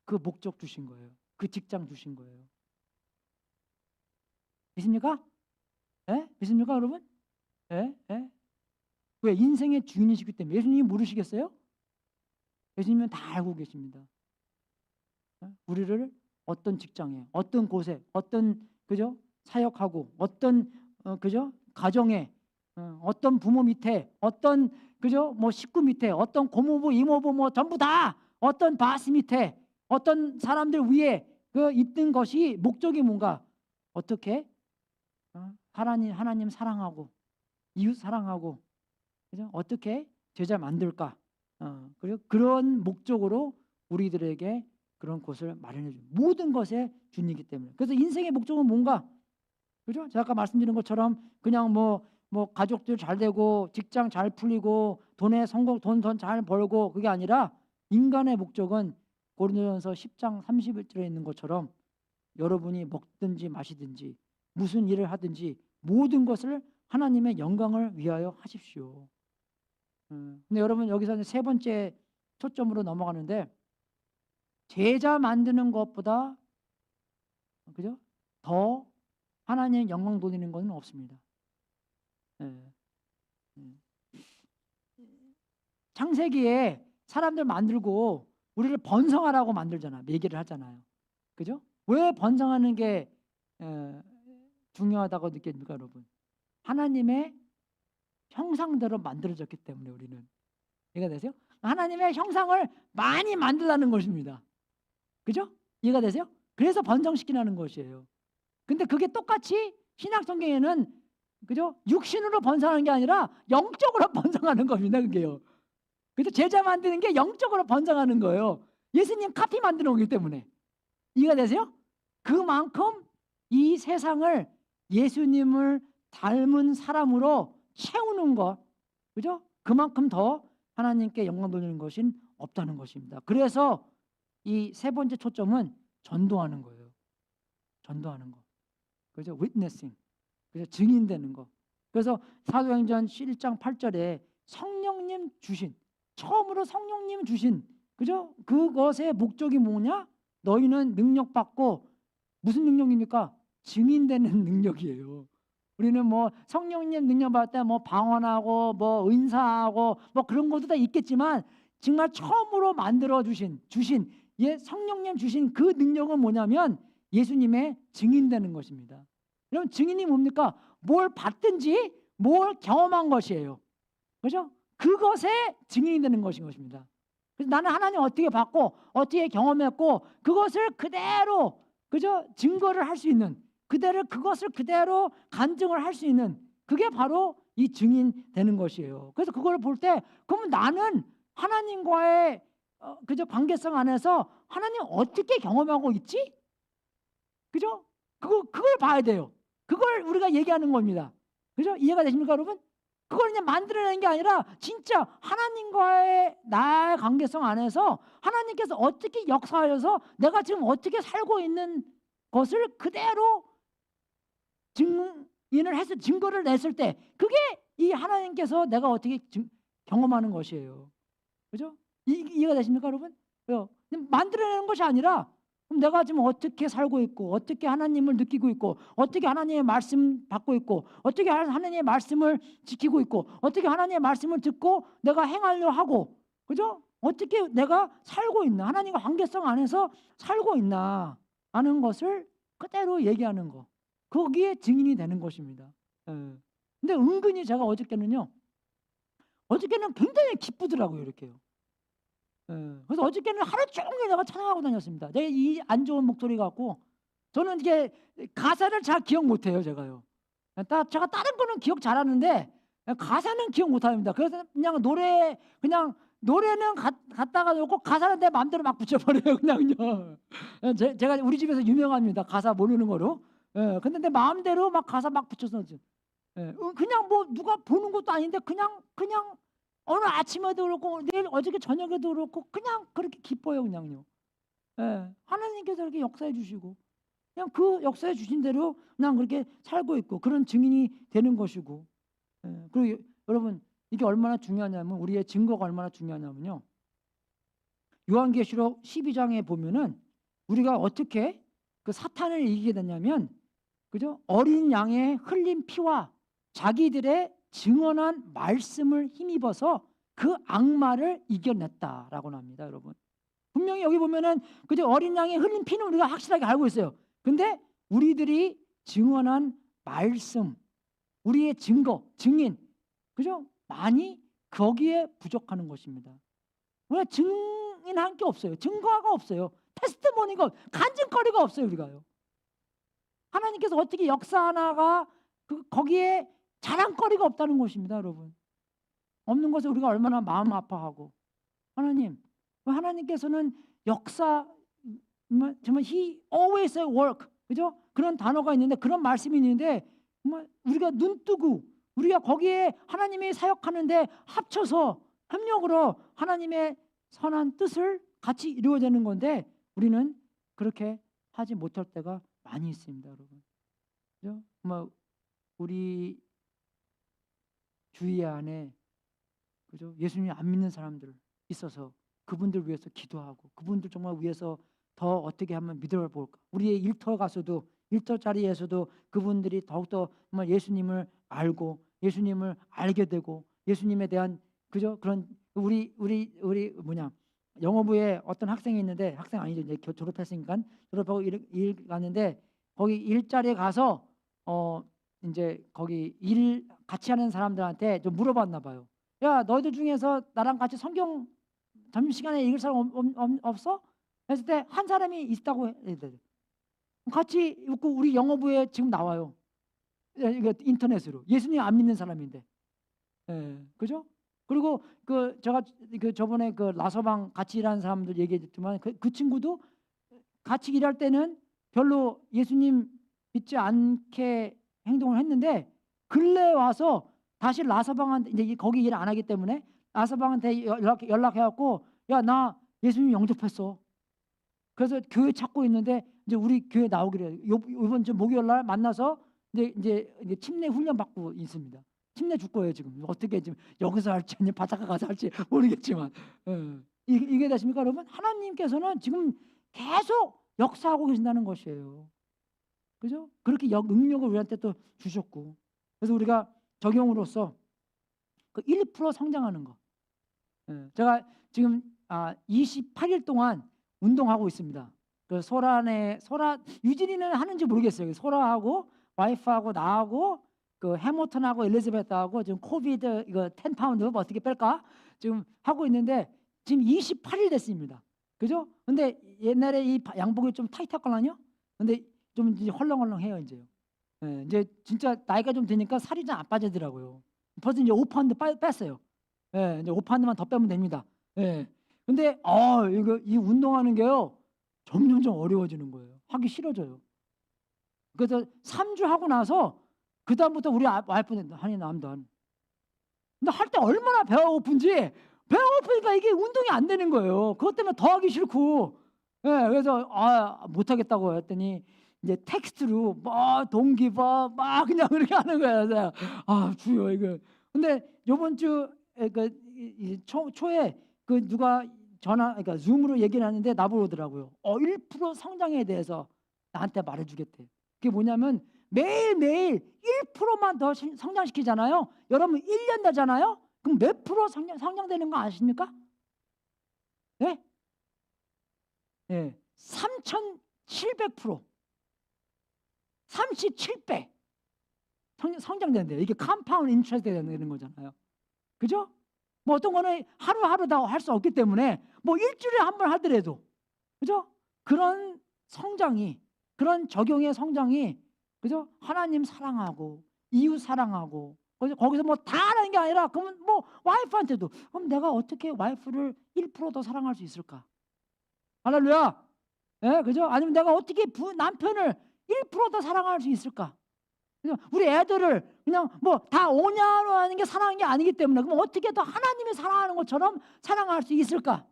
그 목적 주신 거예요. 그 직장 주신 거예요. 믿습니까? 예? 믿습니까, 여러분? 예? 예? 왜? 인생의 주인이시기 때문에. 예수님이 모르시겠어요? 예수님은 다 알고 계십니다. 우리를 어떤 직장에, 어떤 곳에, 어떤, 그죠? 사역하고, 어떤, 그죠? 가정에, 어떤 부모 밑에, 어떤, 그죠? 뭐 식구 밑에, 어떤 고모부, 이모부, 뭐 전부 다 어떤 바스 밑에, 어떤 사람들 위에 그 있는 것이 목적이 뭔가? 어떻게 하나님 사랑하고 이웃 사랑하고, 그죠? 어떻게 제자 만들까? 그리고 그런 목적으로 우리들에게 그런 곳을 마련해 줍니다. 모든 것의 주님이기 때문에. 그래서 인생의 목적은 뭔가? 그죠? 제가 아까 말씀드린 것처럼 그냥 뭐 가족들 잘 되고 직장 잘 풀리고 돈에 성공, 돈 잘 벌고, 그게 아니라 인간의 목적은 고린도전서 10장 31절에 있는 것처럼 여러분이 먹든지 마시든지 무슨 일을 하든지 모든 것을 하나님의 영광을 위하여 하십시오. 근데 여러분, 여기서 세 번째 초점으로 넘어가는데, 제자 만드는 것보다, 그죠? 더 하나님 영광 돌리는 것은 없습니다. 예. 창세기에 사람들 만들고 우리를 번성하라고 만들잖아. 얘기를 하잖아요. 그죠? 왜 번성하는 게 중요하다고 느낍니까, 여러분? 하나님의 형상대로 만들어졌기 때문에 우리는. 이해가 되세요? 하나님의 형상을 많이 만들라는 것입니다. 그죠? 이해가 되세요? 그래서 번성시키라는 것이에요. 근데 그게 똑같이 신약 성경에는 그죠? 육신으로 번성하는 게 아니라 영적으로 번성하는 겁니다. 그게요. 그래서 제자 만드는 게 영적으로 번성하는 거예요. 예수님 카피 만드는 거기 때문에. 이해가 되세요? 그만큼 이 세상을 예수님을 닮은 사람으로 채우는 것, 그죠? 그만큼 더 하나님께 영광 돌리는 것은 없다는 것입니다. 그래서 이 세 번째 초점은 전도하는 거예요. 전도하는 거. 그죠? witnessing. 그래서 증인되는 거. 그래서 사도행전 1장 8절에 성령님 주신, 처음으로 성령님 주신, 그죠? 그것의 목적이 뭐냐? 너희는 능력 받고, 무슨 능력입니까? 증인되는 능력이에요. 우리는 뭐 성령님 능력 받을 때 뭐 방언하고 뭐 은사하고 뭐 그런 것도 다 있겠지만, 정말 처음으로 만들어 주신 성령님 주신 그 능력은 뭐냐면 예수님의 증인되는 것입니다. 여러분, 증인이 뭡니까? 뭘 받든지 뭘 경험한 것이에요. 그죠? 그것에 증인이 되는 것인 것입니다. 그래서 나는 하나님 어떻게 받고 어떻게 경험했고 그것을 그대로, 그죠? 증거를 할 수 있는, 그것을 그대로 간증을 할 수 있는, 그게 바로 이 증인 되는 것이에요. 그래서 그걸 볼 때, 그러면 나는 하나님과의 그죠? 관계성 안에서 하나님 어떻게 경험하고 있지? 그죠? 그걸 봐야 돼요. 그걸 우리가 얘기하는 겁니다. 그죠? 이해가 되십니까, 여러분? 그걸 그냥 만들어내는 게 아니라 진짜 하나님과의 나의 관계성 안에서 하나님께서 어떻게 역사하셔서 내가 지금 어떻게 살고 있는 것을 그대로 증인을 해서 증거를 냈을 때, 그게 이 하나님께서 내가 어떻게 경험하는 것이에요. 그죠? 이해가 되십니까, 여러분? 만들어내는 것이 아니라, 그럼 내가 지금 어떻게 살고 있고, 어떻게 하나님을 느끼고 있고, 어떻게 하나님의 말씀 받고 있고, 어떻게 하나님의 말씀을 지키고 있고, 어떻게 하나님의 말씀을 듣고 내가 행하려 하고, 그죠? 어떻게 내가 살고 있나, 하나님과 관계성 안에서 살고 있나 하는 것을 그대로 얘기하는 거, 거기에 증인이 되는 것입니다. 근데 은근히 제가 어저께는 굉장히 기쁘더라고요, 이렇게요. 그래서 어저께는 하루 종일 내가 찬양하고 다녔습니다. 내가 이 안 좋은 목소리 갖고, 저는 이게 가사를 잘 기억 못해요, 제가요. 제가 다른 거는 기억 잘하는데 가사는 기억 못합니다. 그래서 그냥 노래는 갖다가 놓고 가사는 내 마음대로 막 붙여버려요, 그냥요. 제가 우리 집에서 유명합니다, 가사 모르는 거로. 근데 내 마음대로 막 가사 막 붙여서 그냥 뭐 누가 보는 것도 아닌데 그냥 오늘 아침에도 그렇고 내일 어저께 저녁에도 그렇고 그냥 그렇게 기뻐요, 그냥요. 하나님께서 이렇게 역사해 주시고 그냥 그 역사해 주신 대로 그냥 그렇게 살고 있고, 그런 증인이 되는 것이고. 그리고 여러분, 이게 얼마나 중요하냐면, 우리의 증거가 얼마나 중요하냐면요, 요한계시록 12장에 보면은 우리가 어떻게 그 사탄을 이기게 됐냐면, 그죠? 어린 양의 흘린 피와 자기들의 증언한 말씀을 힘입어서 그 악마를 이겨냈다라고 합니다, 여러분. 분명히 여기 보면은 그저 어린 양의 흘린 피는 우리가 확실하게 알고 있어요. 근데 우리들이 증언한 말씀, 우리의 증거, 증인, 그죠? 많이 거기에 부족하는 것입니다. 우리가 증인한 게 없어요. 증거가 없어요. 테스트모니가, 간증거리가 없어요, 우리가요. 하나님께서 어떻게 역사하나가 거기에 자랑거리가 없다는 것입니다, 여러분. 없는 것에 우리가 얼마나 마음 아파하고, 하나님께서는 역사, 정말 He always work, 그죠? 그런 단어가 있는데, 그런 말씀이 있는데, 정말 우리가 눈 뜨고 우리가 거기에 하나님이 사역하는데 합쳐서 협력으로 하나님의 선한 뜻을 같이 이루어지는 건데, 우리는 그렇게 하지 못할 때가 많이 있습니다, 여러분. 그죠? 우리 주위 안에, 그죠? 예수님 안 믿는 사람들 있어서 그분들 위해서 기도하고, 그분들 정말 위해서 더 어떻게 하면 믿어 볼까. 우리의 일터 가서도, 일터 자리에서도 그분들이 더욱더 정말 예수님을 알고 예수님을 알게 되고 예수님에 대한, 그죠? 그런 우리 뭐냐 영어부에 어떤 학생이 있는데, 학생 아니죠, 이제 졸업했으니까, 졸업하고 일 갔는데 거기 일자리에 가서 이제 거기 일 같이 하는 사람들한테 좀 물어봤나 봐요. 야, 너희들 중에서 나랑 같이 성경 점심시간에 읽을 사람 없어? 했을 때 한 사람이 있다고 같이 읽고, 우리 영어부에 지금 나와요. 이거 인터넷으로. 예수님 안 믿는 사람인데. 그죠? 그리고 제가 저번에 라서방 같이 일하는 사람들 얘기했지만 그 친구도 같이 일할 때는 별로 예수님 믿지 않게 행동을 했는데, 근래 와서 다시 라서방한테, 이제 거기 일 안 하기 때문에 라서방한테 연락해갖고, 야, 나 예수님 영접했어. 그래서 교회 찾고 있는데 이제 우리 교회 나오기로 해요. 이번 주 목요일 날 만나서 이제 침례 훈련 받고 있습니다. 침례 줄 거예요. 지금 어떻게 지금 여기서 할지 아니면 바닷가 가서 할지 모르겠지만, 이게 되십니까, 여러분? 하나님께서는 지금 계속 역사하고 계신다는 것이에요. 그죠? 그렇게 능력을 우리한테 또 주셨고, 그래서 우리가 적용으로서 1% 성장하는 거. 제가 지금 28일 동안 운동하고 있습니다. 소라 유진이는 하는지 모르겠어요. 소라하고 와이프하고 나하고 해모턴하고 엘리자베스하고 지금 코비드 이거 10파운드 어떻게 뺄까 지금 하고 있는데, 지금 28일 됐습니다. 그죠? 근데 옛날에 이 양복이 좀 타이트했거든요. 근데 좀 이제 헐렁헐렁해요 이제. 이제 진짜 나이가 좀 되니까 살이 좀 안 빠지더라고요. 벌써 이제 5파운드 뺐어요. 이제 5파운드만 더 빼면 됩니다. 근데 이 운동하는 게요 점점 어려워지는 거예요. 하기 싫어져요. 그래서 3주 하고 나서 그 다음부터 우리 와이프는 한이 남단. 근데 할 때 얼마나 배가 고픈지, 배가 고프니까 이게 운동이 안 되는 거예요. 그것 때문에 더 하기 싫고. 그래서 못하겠다고 했더니 이제 텍스트로 막 동기부 막 그냥 그렇게 하는 거예요. 그래서 주여 이거. 근데 요번 주 초에 누가 그러니까 줌으로 얘기를 하는데 나보고 오더라고요. 1% 성장에 대해서 나한테 말해주겠대. 그게 뭐냐면 매일매일 1%만 더 성장시키잖아요. 여러분 1년 되잖아요. 그럼 몇 프로 성장되는 거 아십니까? 네? 3,700%. 37배 성장된대요. 이게 컴파운드 인트레스트 되는 거잖아요. 그죠? 뭐 어떤 거는 하루하루 다 할 수 없기 때문에 뭐 일주일에 한 번 하더라도, 그죠? 그런 성장이, 그런 적용의 성장이, 그죠? 하나님 사랑하고 이웃 사랑하고, 거기서 뭐 다 하는 게 아니라, 그러면 뭐 와이프한테도, 그럼 내가 어떻게 와이프를 1% 더 사랑할 수 있을까? 할렐루야. 그죠? 아니면 내가 어떻게 남편을 1% 더 사랑할 수 있을까? 우리 애들을 그냥 뭐 다 오냐로 하는 게 사랑하는 게 아니기 때문에, 그럼 어떻게 더 하나님이 사랑하는 것처럼 사랑할 수 있을까?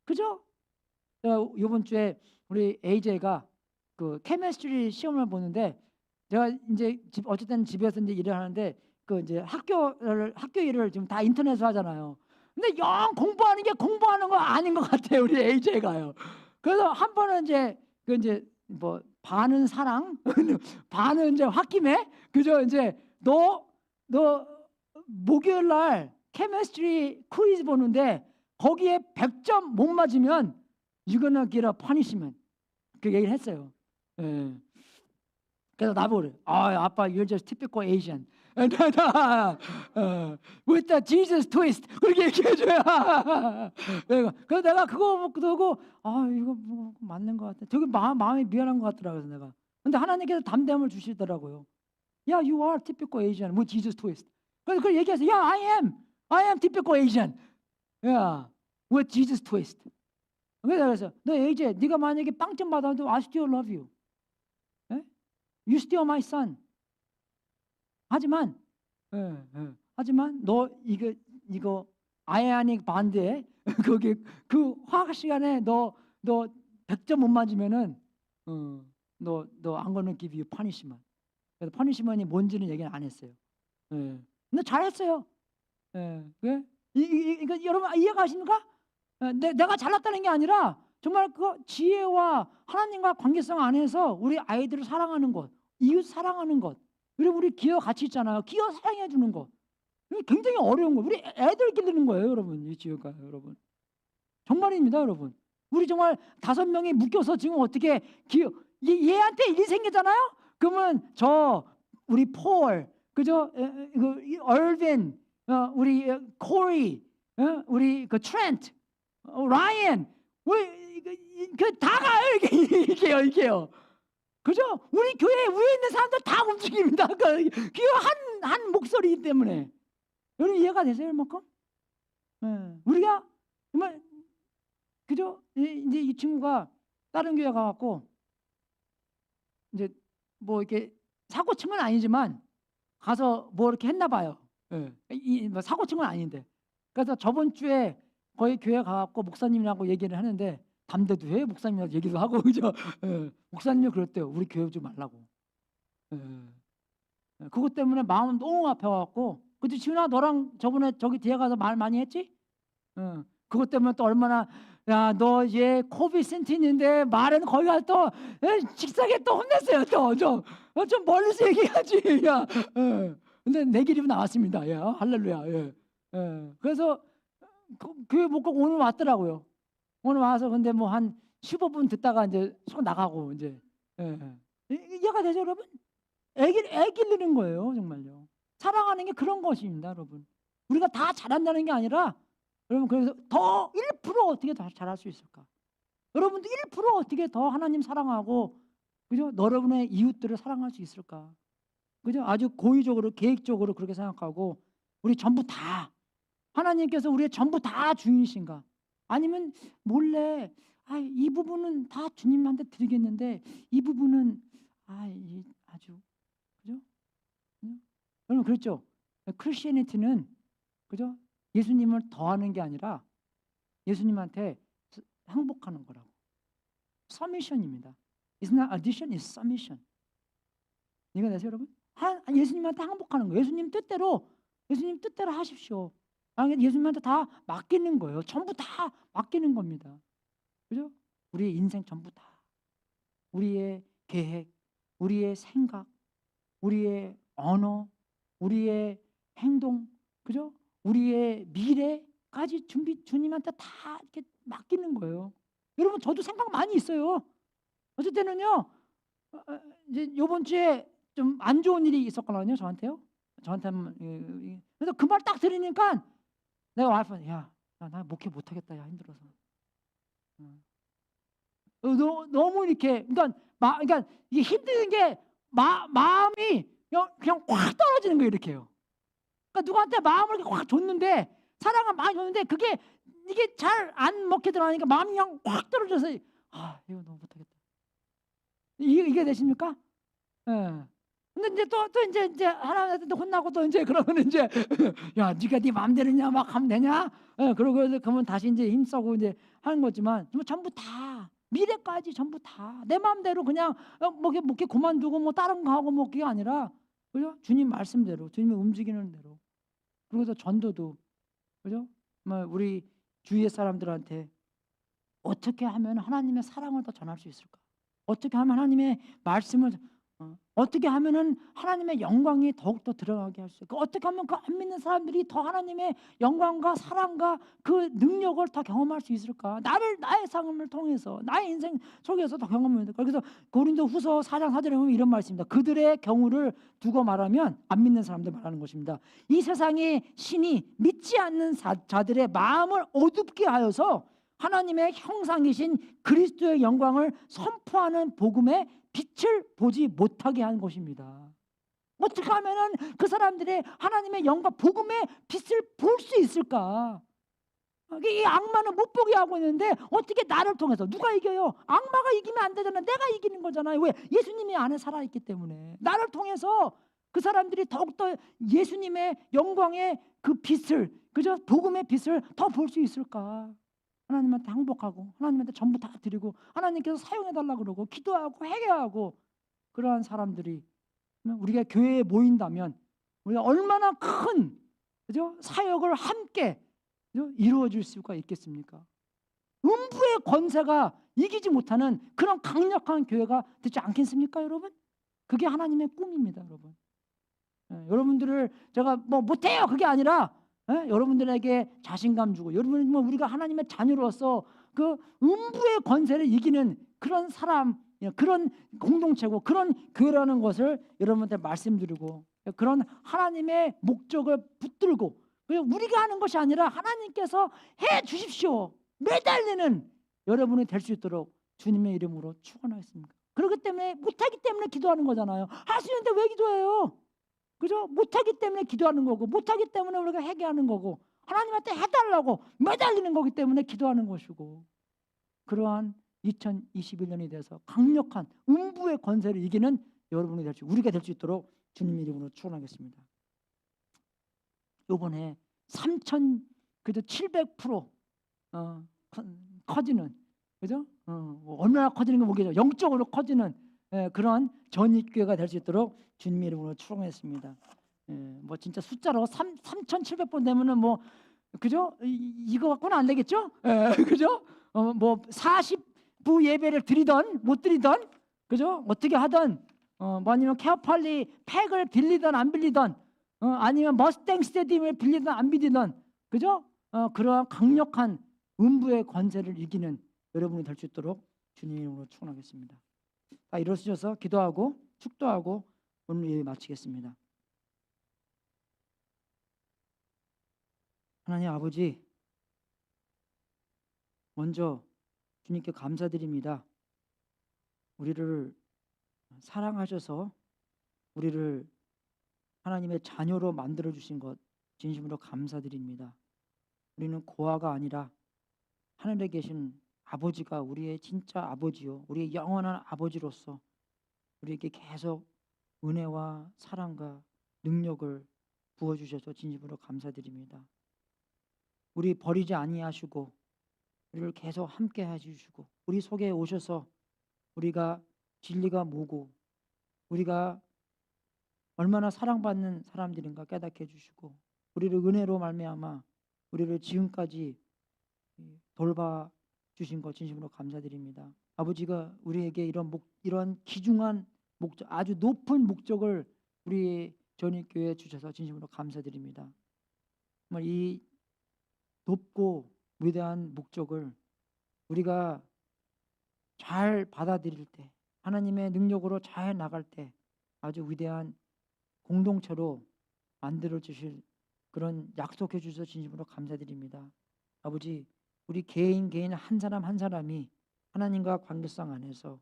그죠? 이번 주에 우리 AJ가 케미스트리 시험을 보는데, 제가 이제 어쨌든 집에서 이제 일을 하는데 이제 학교 일을 지금 다 인터넷으로 하잖아요. 근데 영 공부하는 게 공부하는 거 아닌 것 같아요, 우리 AJ가요. 그래서 한 번은 이제 이제 뭐 반은 사랑, 반은 이제 홧김에, 그죠? 이제 너 목요일 날 케미스트리 퀴즈 보는데 거기에 100점 못 맞으면 you're gonna get a punishment. 그 얘기를 했어요. 그래서 나보고 그래. 아빠 you're just typical Asian. with the Jesus twist. 그렇게 얘기해줘요. 그래서 내가 그거 보고 이거 뭐 맞는 것 같아. 되게 마음이 미안한 것 같더라고요. 그래서 내가. 근데 하나님께서 담대함을 주시더라고요. 야, you are typical Asian with Jesus twist. 그래서 그걸 얘기해서, 야, I am typical Asian. Yeah, with Jesus twist. 그래서 너 AJ, 네가 만약에 빵점 받아도 I still love you. You still my son. 하지만 너 이거 아이오닉 반드에 거기 그 화학 시간에 너 100점 못 맞으면은 너 I'm gonna give you punishment. 그래서 punishment이 뭔지는 얘기는 안 했어요. 근데 잘했어요. 이거 여러분 이해가십니까? 내가 잘났다는 게 아니라 정말 그 지혜와 하나님과 관계성 안에서 우리 아이들을 사랑하는 것, 이웃 사랑하는 것, 그리고 우리 기업 같이 있잖아요. 기업 사랑해 주는 것. 굉장히 어려운 거예요. 우리 애들 기르는 거예요, 여러분. 유치교가 여러분. 정말입니다, 여러분. 우리 정말 5명이 묶여서 지금 어떻게 얘한테 일이 생기잖아요. 그러면 우리 폴, 그죠? 얼빈, 우리 코리, 우리 트렌트, 라이언, 다 가요. 이게요. 그죠? 우리 교회 위에 있는 사람들 다 움직입니다. 그 한 목소리 때문에. 여러분 이해가 되세요, 이만큼? 우리가 정말 그죠? 이제 이 친구가 다른 교회 가갖고 이제 뭐 이렇게 사고 친 건 아니지만 가서 뭐 이렇게 했나 봐요. 뭐 사고 친 건 아닌데. 그래서 저번 주에 거의 교회 가갖고 목사님이라고 얘기를 하는데 담대도 해 목사님이라고 얘기도 하고 그죠? 목사님이 그랬대요. 우리 교회 오지 말라고. 그것 때문에 마음 너무 아파갖고. 근데 지훈아 너랑 저번에 저기 뒤에 가서 말 많이 했지? 그것 때문에 또 얼마나 야 너 얘 코비 센틴인데 말은 거기 가서 또 직사게 또 혼냈어요. 또 좀 멀리서 얘기하지. 야, 근데 내 길이 나왔습니다. 야, 할렐루야. 그래서 교회 못 가고 오늘 왔더라고요. 오늘 와서 근데 뭐 한 15분 듣다가 이제 손 나가고 이제 이해가 되죠, 여러분? 애 기르는 거예요, 정말요. 사랑하는 게 그런 것입니다, 여러분. 우리가 다 잘한다는 게 아니라 여러분 그래서 더 1% 어떻게 더 잘할 수 있을까? 여러분도 1% 어떻게 더 하나님 사랑하고 그죠? 여러분의 이웃들을 사랑할 수 있을까? 그죠? 아주 고의적으로 계획적으로 그렇게 생각하고 우리 전부 다 하나님께서 우리의 전부 다 주인이신가? 아니면 몰래 이 부분은 다 주님한테 드리겠는데 이 부분은 아주 그죠? 여러분 그렇죠? 크리스티애니티는 그죠? 예수님을 더하는 게 아니라 예수님한테 항복하는 거라고. 서미션입니다. It's not addition, it's submission. 이해가 되세요, 여러분? 예수님한테 항복하는 거예요. 예수님 뜻대로 하십시오. 예수님한테 다 맡기는 거예요. 전부 다 맡기는 겁니다. 그죠? 우리의 인생 전부 다. 우리의 계획, 우리의 생각, 우리의 언어, 우리의 행동, 그죠? 우리의 미래까지 주님한테 다 이렇게 맡기는 거예요. 여러분 저도 생각 많이 있어요. 어쩔 때는요. 이제 이번 주에 좀 안 좋은 일이 있었거든요. 저한테요. 그래서 그 말 딱 들으니까 내가 와이프한테 나 목회 못하겠다. 야 힘들어서. 너무 이렇게 그러니까 이게 힘든 게 마음이 그냥 확 떨어지는 거예요. 이렇게요. 그러니까 누구한테 마음을 이렇게 확 줬는데 사랑을 많이 줬는데 이게 잘 안 먹혀 들어가니까 마음이 그냥 확 떨어져서 이거 너무 못하겠다. 이게 되십니까? 예. 근데 이제 또 이제 하나님한테 혼나고 또 이제 그러면 이제 야 네가 네 마음대로냐 막 하면 되냐? 그러면 다시 이제 힘쓰고 이제 하는 거지만 전부 다 미래까지 전부 다 내 마음대로 그냥 뭐 이렇게 그만두고 뭐 다른 거 하고 뭐 그게 아니라 그죠? 주님 말씀대로 주님이 움직이는 대로 그리고 전도도 그죠? 뭐 우리 주위의 사람들한테 어떻게 하면 하나님의 사랑을 더 전할 수 있을까? 어떻게 하면 하나님의 말씀을 어떻게 하면은 하나님의 영광이 더욱더 들어가게 할 수 있을까? 어떻게 하면 그 안 믿는 사람들이 더 하나님의 영광과 사랑과 그 능력을 더 경험할 수 있을까? 나의 삶을 통해서 나의 인생 속에서 더 경험해야 될까? 그래서 고린도후서 4장 4절에 보면 이런 말씀입니다. 그들의 경우를 두고 말하면 안 믿는 사람들 말하는 것입니다. 이 세상의 신이 믿지 않는 자들의 마음을 어둡게 하여서 하나님의 형상이신 그리스도의 영광을 선포하는 복음의 빛을 보지 못하게 한 것입니다. 어떻게 하면은 그 사람들의 하나님의 영광, 복음의 빛을 볼 수 있을까? 이 악마는 못 보게 하고 있는데 어떻게 나를 통해서 누가 이겨요? 악마가 이기면 안 되잖아. 내가 이기는 거잖아요. 왜? 예수님이 안에 살아있기 때문에. 나를 통해서 그 사람들이 더욱더 예수님의 영광의 그 빛을, 그죠? 복음의 빛을 더 볼 수 있을까? 하나님한테 항복하고 하나님한테 전부 다 드리고 하나님께서 사용해달라고 그러고 기도하고 회개하고 그러한 사람들이 우리가 교회에 모인다면 우리가 얼마나 큰 그죠? 사역을 함께 그죠? 이루어질 수가 있겠습니까? 음부의 권세가 이기지 못하는 그런 강력한 교회가 되지 않겠습니까, 여러분? 그게 하나님의 꿈입니다, 여러분. 여러분들을 제가 뭐 못해요 그게 아니라 여러분들에게 자신감 주고 여러분 뭐 우리가 하나님의 자녀로서 그 음부의 권세를 이기는 그런 사람, 그런 공동체고 그런 교회라는 것을 여러분한테 말씀드리고 그런 하나님의 목적을 붙들고 우리가 하는 것이 아니라 하나님께서 해 주십시오 매달리는 여러분이 될 수 있도록 주님의 이름으로 축원하겠습니다. 그렇기 때문에 못하기 때문에 기도하는 거잖아요. 할 수 있는데 왜 기도해요? 그죠? 못하기 때문에 기도하는 거고 못하기 때문에 우리가 회개하는 거고 하나님한테 해달라고 매달리는 거기 때문에 기도하는 것이고 그러한 2021년이 돼서 강력한 음부의 권세를 이기는 여러분이 될 수, 우리가 될 수 있도록 주님 이름으로 축원하겠습니다. 이번에 3,700% 커지는, 그죠? 얼마나 커지는 거 모르겠죠. 영적으로 커지는 그런 전입교회가 될 수 있도록 주님 이름으로 축원했습니다. 뭐 진짜 숫자로 3,700번 되면은 뭐 그죠? 이거 갖고는 안 되겠죠? 그죠? 뭐 40부 예배를 드리던 못 드리던, 그죠? 어떻게 하던 뭐 아니면 케어팔리 팩을 빌리던 안 빌리던 아니면 머스탱 스테디움을 빌리던 안 빌리던, 그죠? 그러한 강력한 음부의 권세를 이기는 여러분이 될 수 있도록 주님 이름으로 축원하겠습니다. 다 일어서셔서 기도하고 축도하고 오늘 예배 마치겠습니다. 하나님 아버지, 먼저 주님께 감사드립니다. 우리를 사랑하셔서 우리를 하나님의 자녀로 만들어 주신 것 진심으로 감사드립니다. 우리는 고아가 아니라 하늘에 계신 아버지가 우리의 진짜 아버지요, 우리의 영원한 아버지로서 우리에게 계속 은혜와 사랑과 능력을 부어주셔서 진심으로 감사드립니다. 우리 버리지 아니하시고 우리를 계속 함께 해주시고 우리 속에 오셔서 우리가 진리가 뭐고 우리가 얼마나 사랑받는 사람들인가 깨닫게 해주시고 우리를 은혜로 말미암아 우리를 지금까지 돌봐 주신 것 진심으로 감사드립니다. 아버지가 우리에게 이런 귀중한 목적, 아주 높은 목적을 우리 전입교회에 주셔서 진심으로 감사드립니다. 정말 이 높고 위대한 목적을 우리가 잘 받아들일 때, 하나님의 능력으로 잘 나갈 때 아주 위대한 공동체로 만들어 주실 그런 약속해 주셔서 진심으로 감사드립니다. 아버지, 우리 개인 한 사람 한 사람이 하나님과 관계성 안에서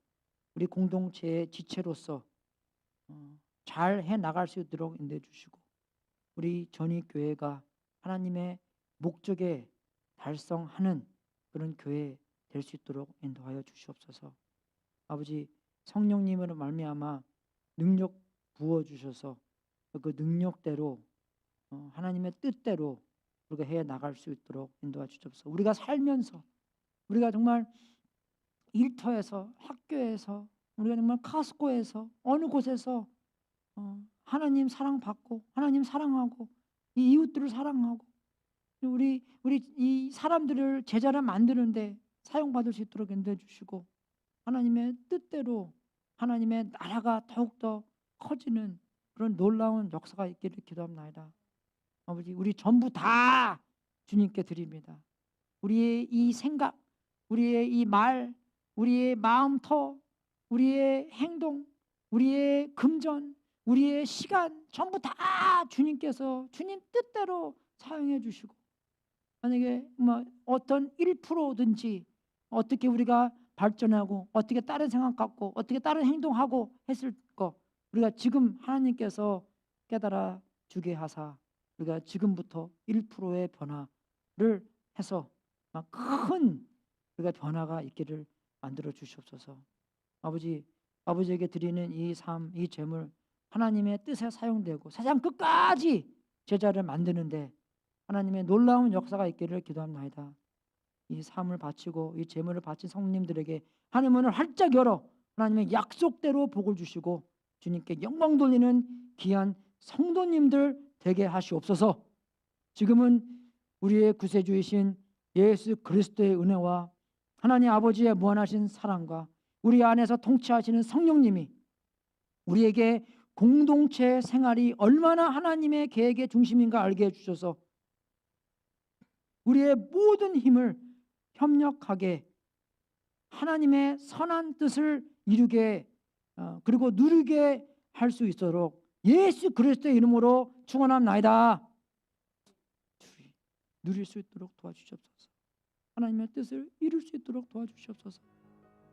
우리 공동체의 지체로서 잘 해나갈 수 있도록 인도해 주시고 우리 전입교회가 하나님의 목적에 달성하는 그런 교회 될 수 있도록 인도하여 주시옵소서. 아버지, 성령님으로 말미암아 능력 부어주셔서 그 능력대로 하나님의 뜻대로 우리가 해나갈 수 있도록 인도해 주옵소서. 우리가 살면서 우리가 정말 일터에서 학교에서 우리가 정말 카스코에서 어느 곳에서 하나님 사랑받고 하나님 사랑하고 이 이웃들을 사랑하고 우리 이 사람들을 제자를 만드는데 사용받을 수 있도록 인도해 주시고 하나님의 뜻대로 하나님의 나라가 더욱더 커지는 그런 놀라운 역사가 있기를 기도합니다. 아버지, 우리 전부 다 주님께 드립니다. 우리의 이 생각, 우리의 이 말, 우리의 마음터, 우리의 행동, 우리의 금전, 우리의 시간 전부 다 주님께서 주님 뜻대로 사용해 주시고 만약에 뭐 어떤 1%든지 어떻게 우리가 발전하고 어떻게 다른 생각 갖고 어떻게 다른 행동하고 했을 거 우리가 지금 하나님께서 깨달아 주게 하사 우리가 지금부터 1%의 변화를 해서 막 큰 우리가 변화가 있기를 만들어 주시옵소서. 아버지에게 드리는 이 삶, 이 재물 하나님의 뜻에 사용되고 세상 끝까지 제자를 만드는데 하나님의 놀라운 역사가 있기를 기도합니다. 이 삶을 바치고 이 재물을 바친 성님들에게 하나님 문을 활짝 열어 하나님의 약속대로 복을 주시고 주님께 영광 돌리는 귀한 성도님들 되게 하시옵소서. 지금은 우리의 구세주이신 예수 그리스도의 은혜와 하나님 아버지의 무한하신 사랑과 우리 안에서 통치하시는 성령님이 우리에게 공동체 생활이 얼마나 하나님의 계획의 중심인가 알게 해주셔서 우리의 모든 힘을 협력하게 하나님의 선한 뜻을 이루게 그리고 누리게 할 수 있도록 예수 그리스도의 이름으로 축원합나이다. 누릴 수 있도록 도와주시옵소서. 하나님의 뜻을 이룰 수 있도록 도와주시옵소서.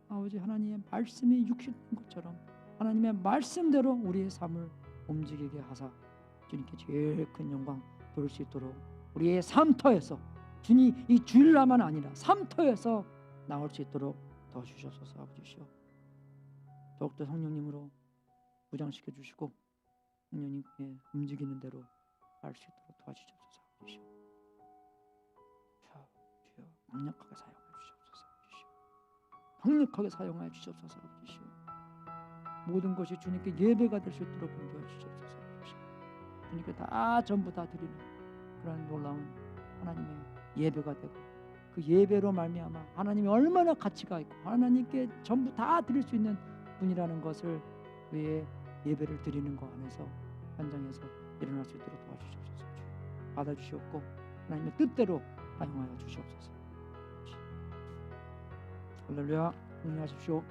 아버지, 하나님의 말씀이 육신인 것처럼 하나님의 말씀대로 우리의 삶을 움직이게 하사 주님께 제일 큰 영광 돌릴 수 있도록 우리의 삶터에서 주님 이 주일날만 아니라 삶터에서 나올 수 있도록 도와주시옵소서. 아버지시오, 더욱더 성령님으로 무장시켜 주시고 성령님께 움직이는 대로 할 수 있도록 도와주시옵소서. 아버지시오, 주여 강력하게 사용해 주시옵소서. 아버지시오, 강력하게 사용하여 주시옵소서. 아버지시오, 모든 것이 주님께 예배가 될 수 있도록 인도해 주시옵소서. 아버지시오, 주님께 다 전부 다 드리는 그런 놀라운 하나님의 예배가 되고 그 예배로 말미암아 하나님이 얼마나 가치가 있고 하나님께 전부 다 드릴 수 있는 분이라는 것을 위해 예배를 드리는 것 안에서 현장에서 일어날 수 있도록 도와주시옵소서. 받아주시옵고 하나님의 뜻대로 사용하여 주시옵소서. 할렐루야. 응하십시오.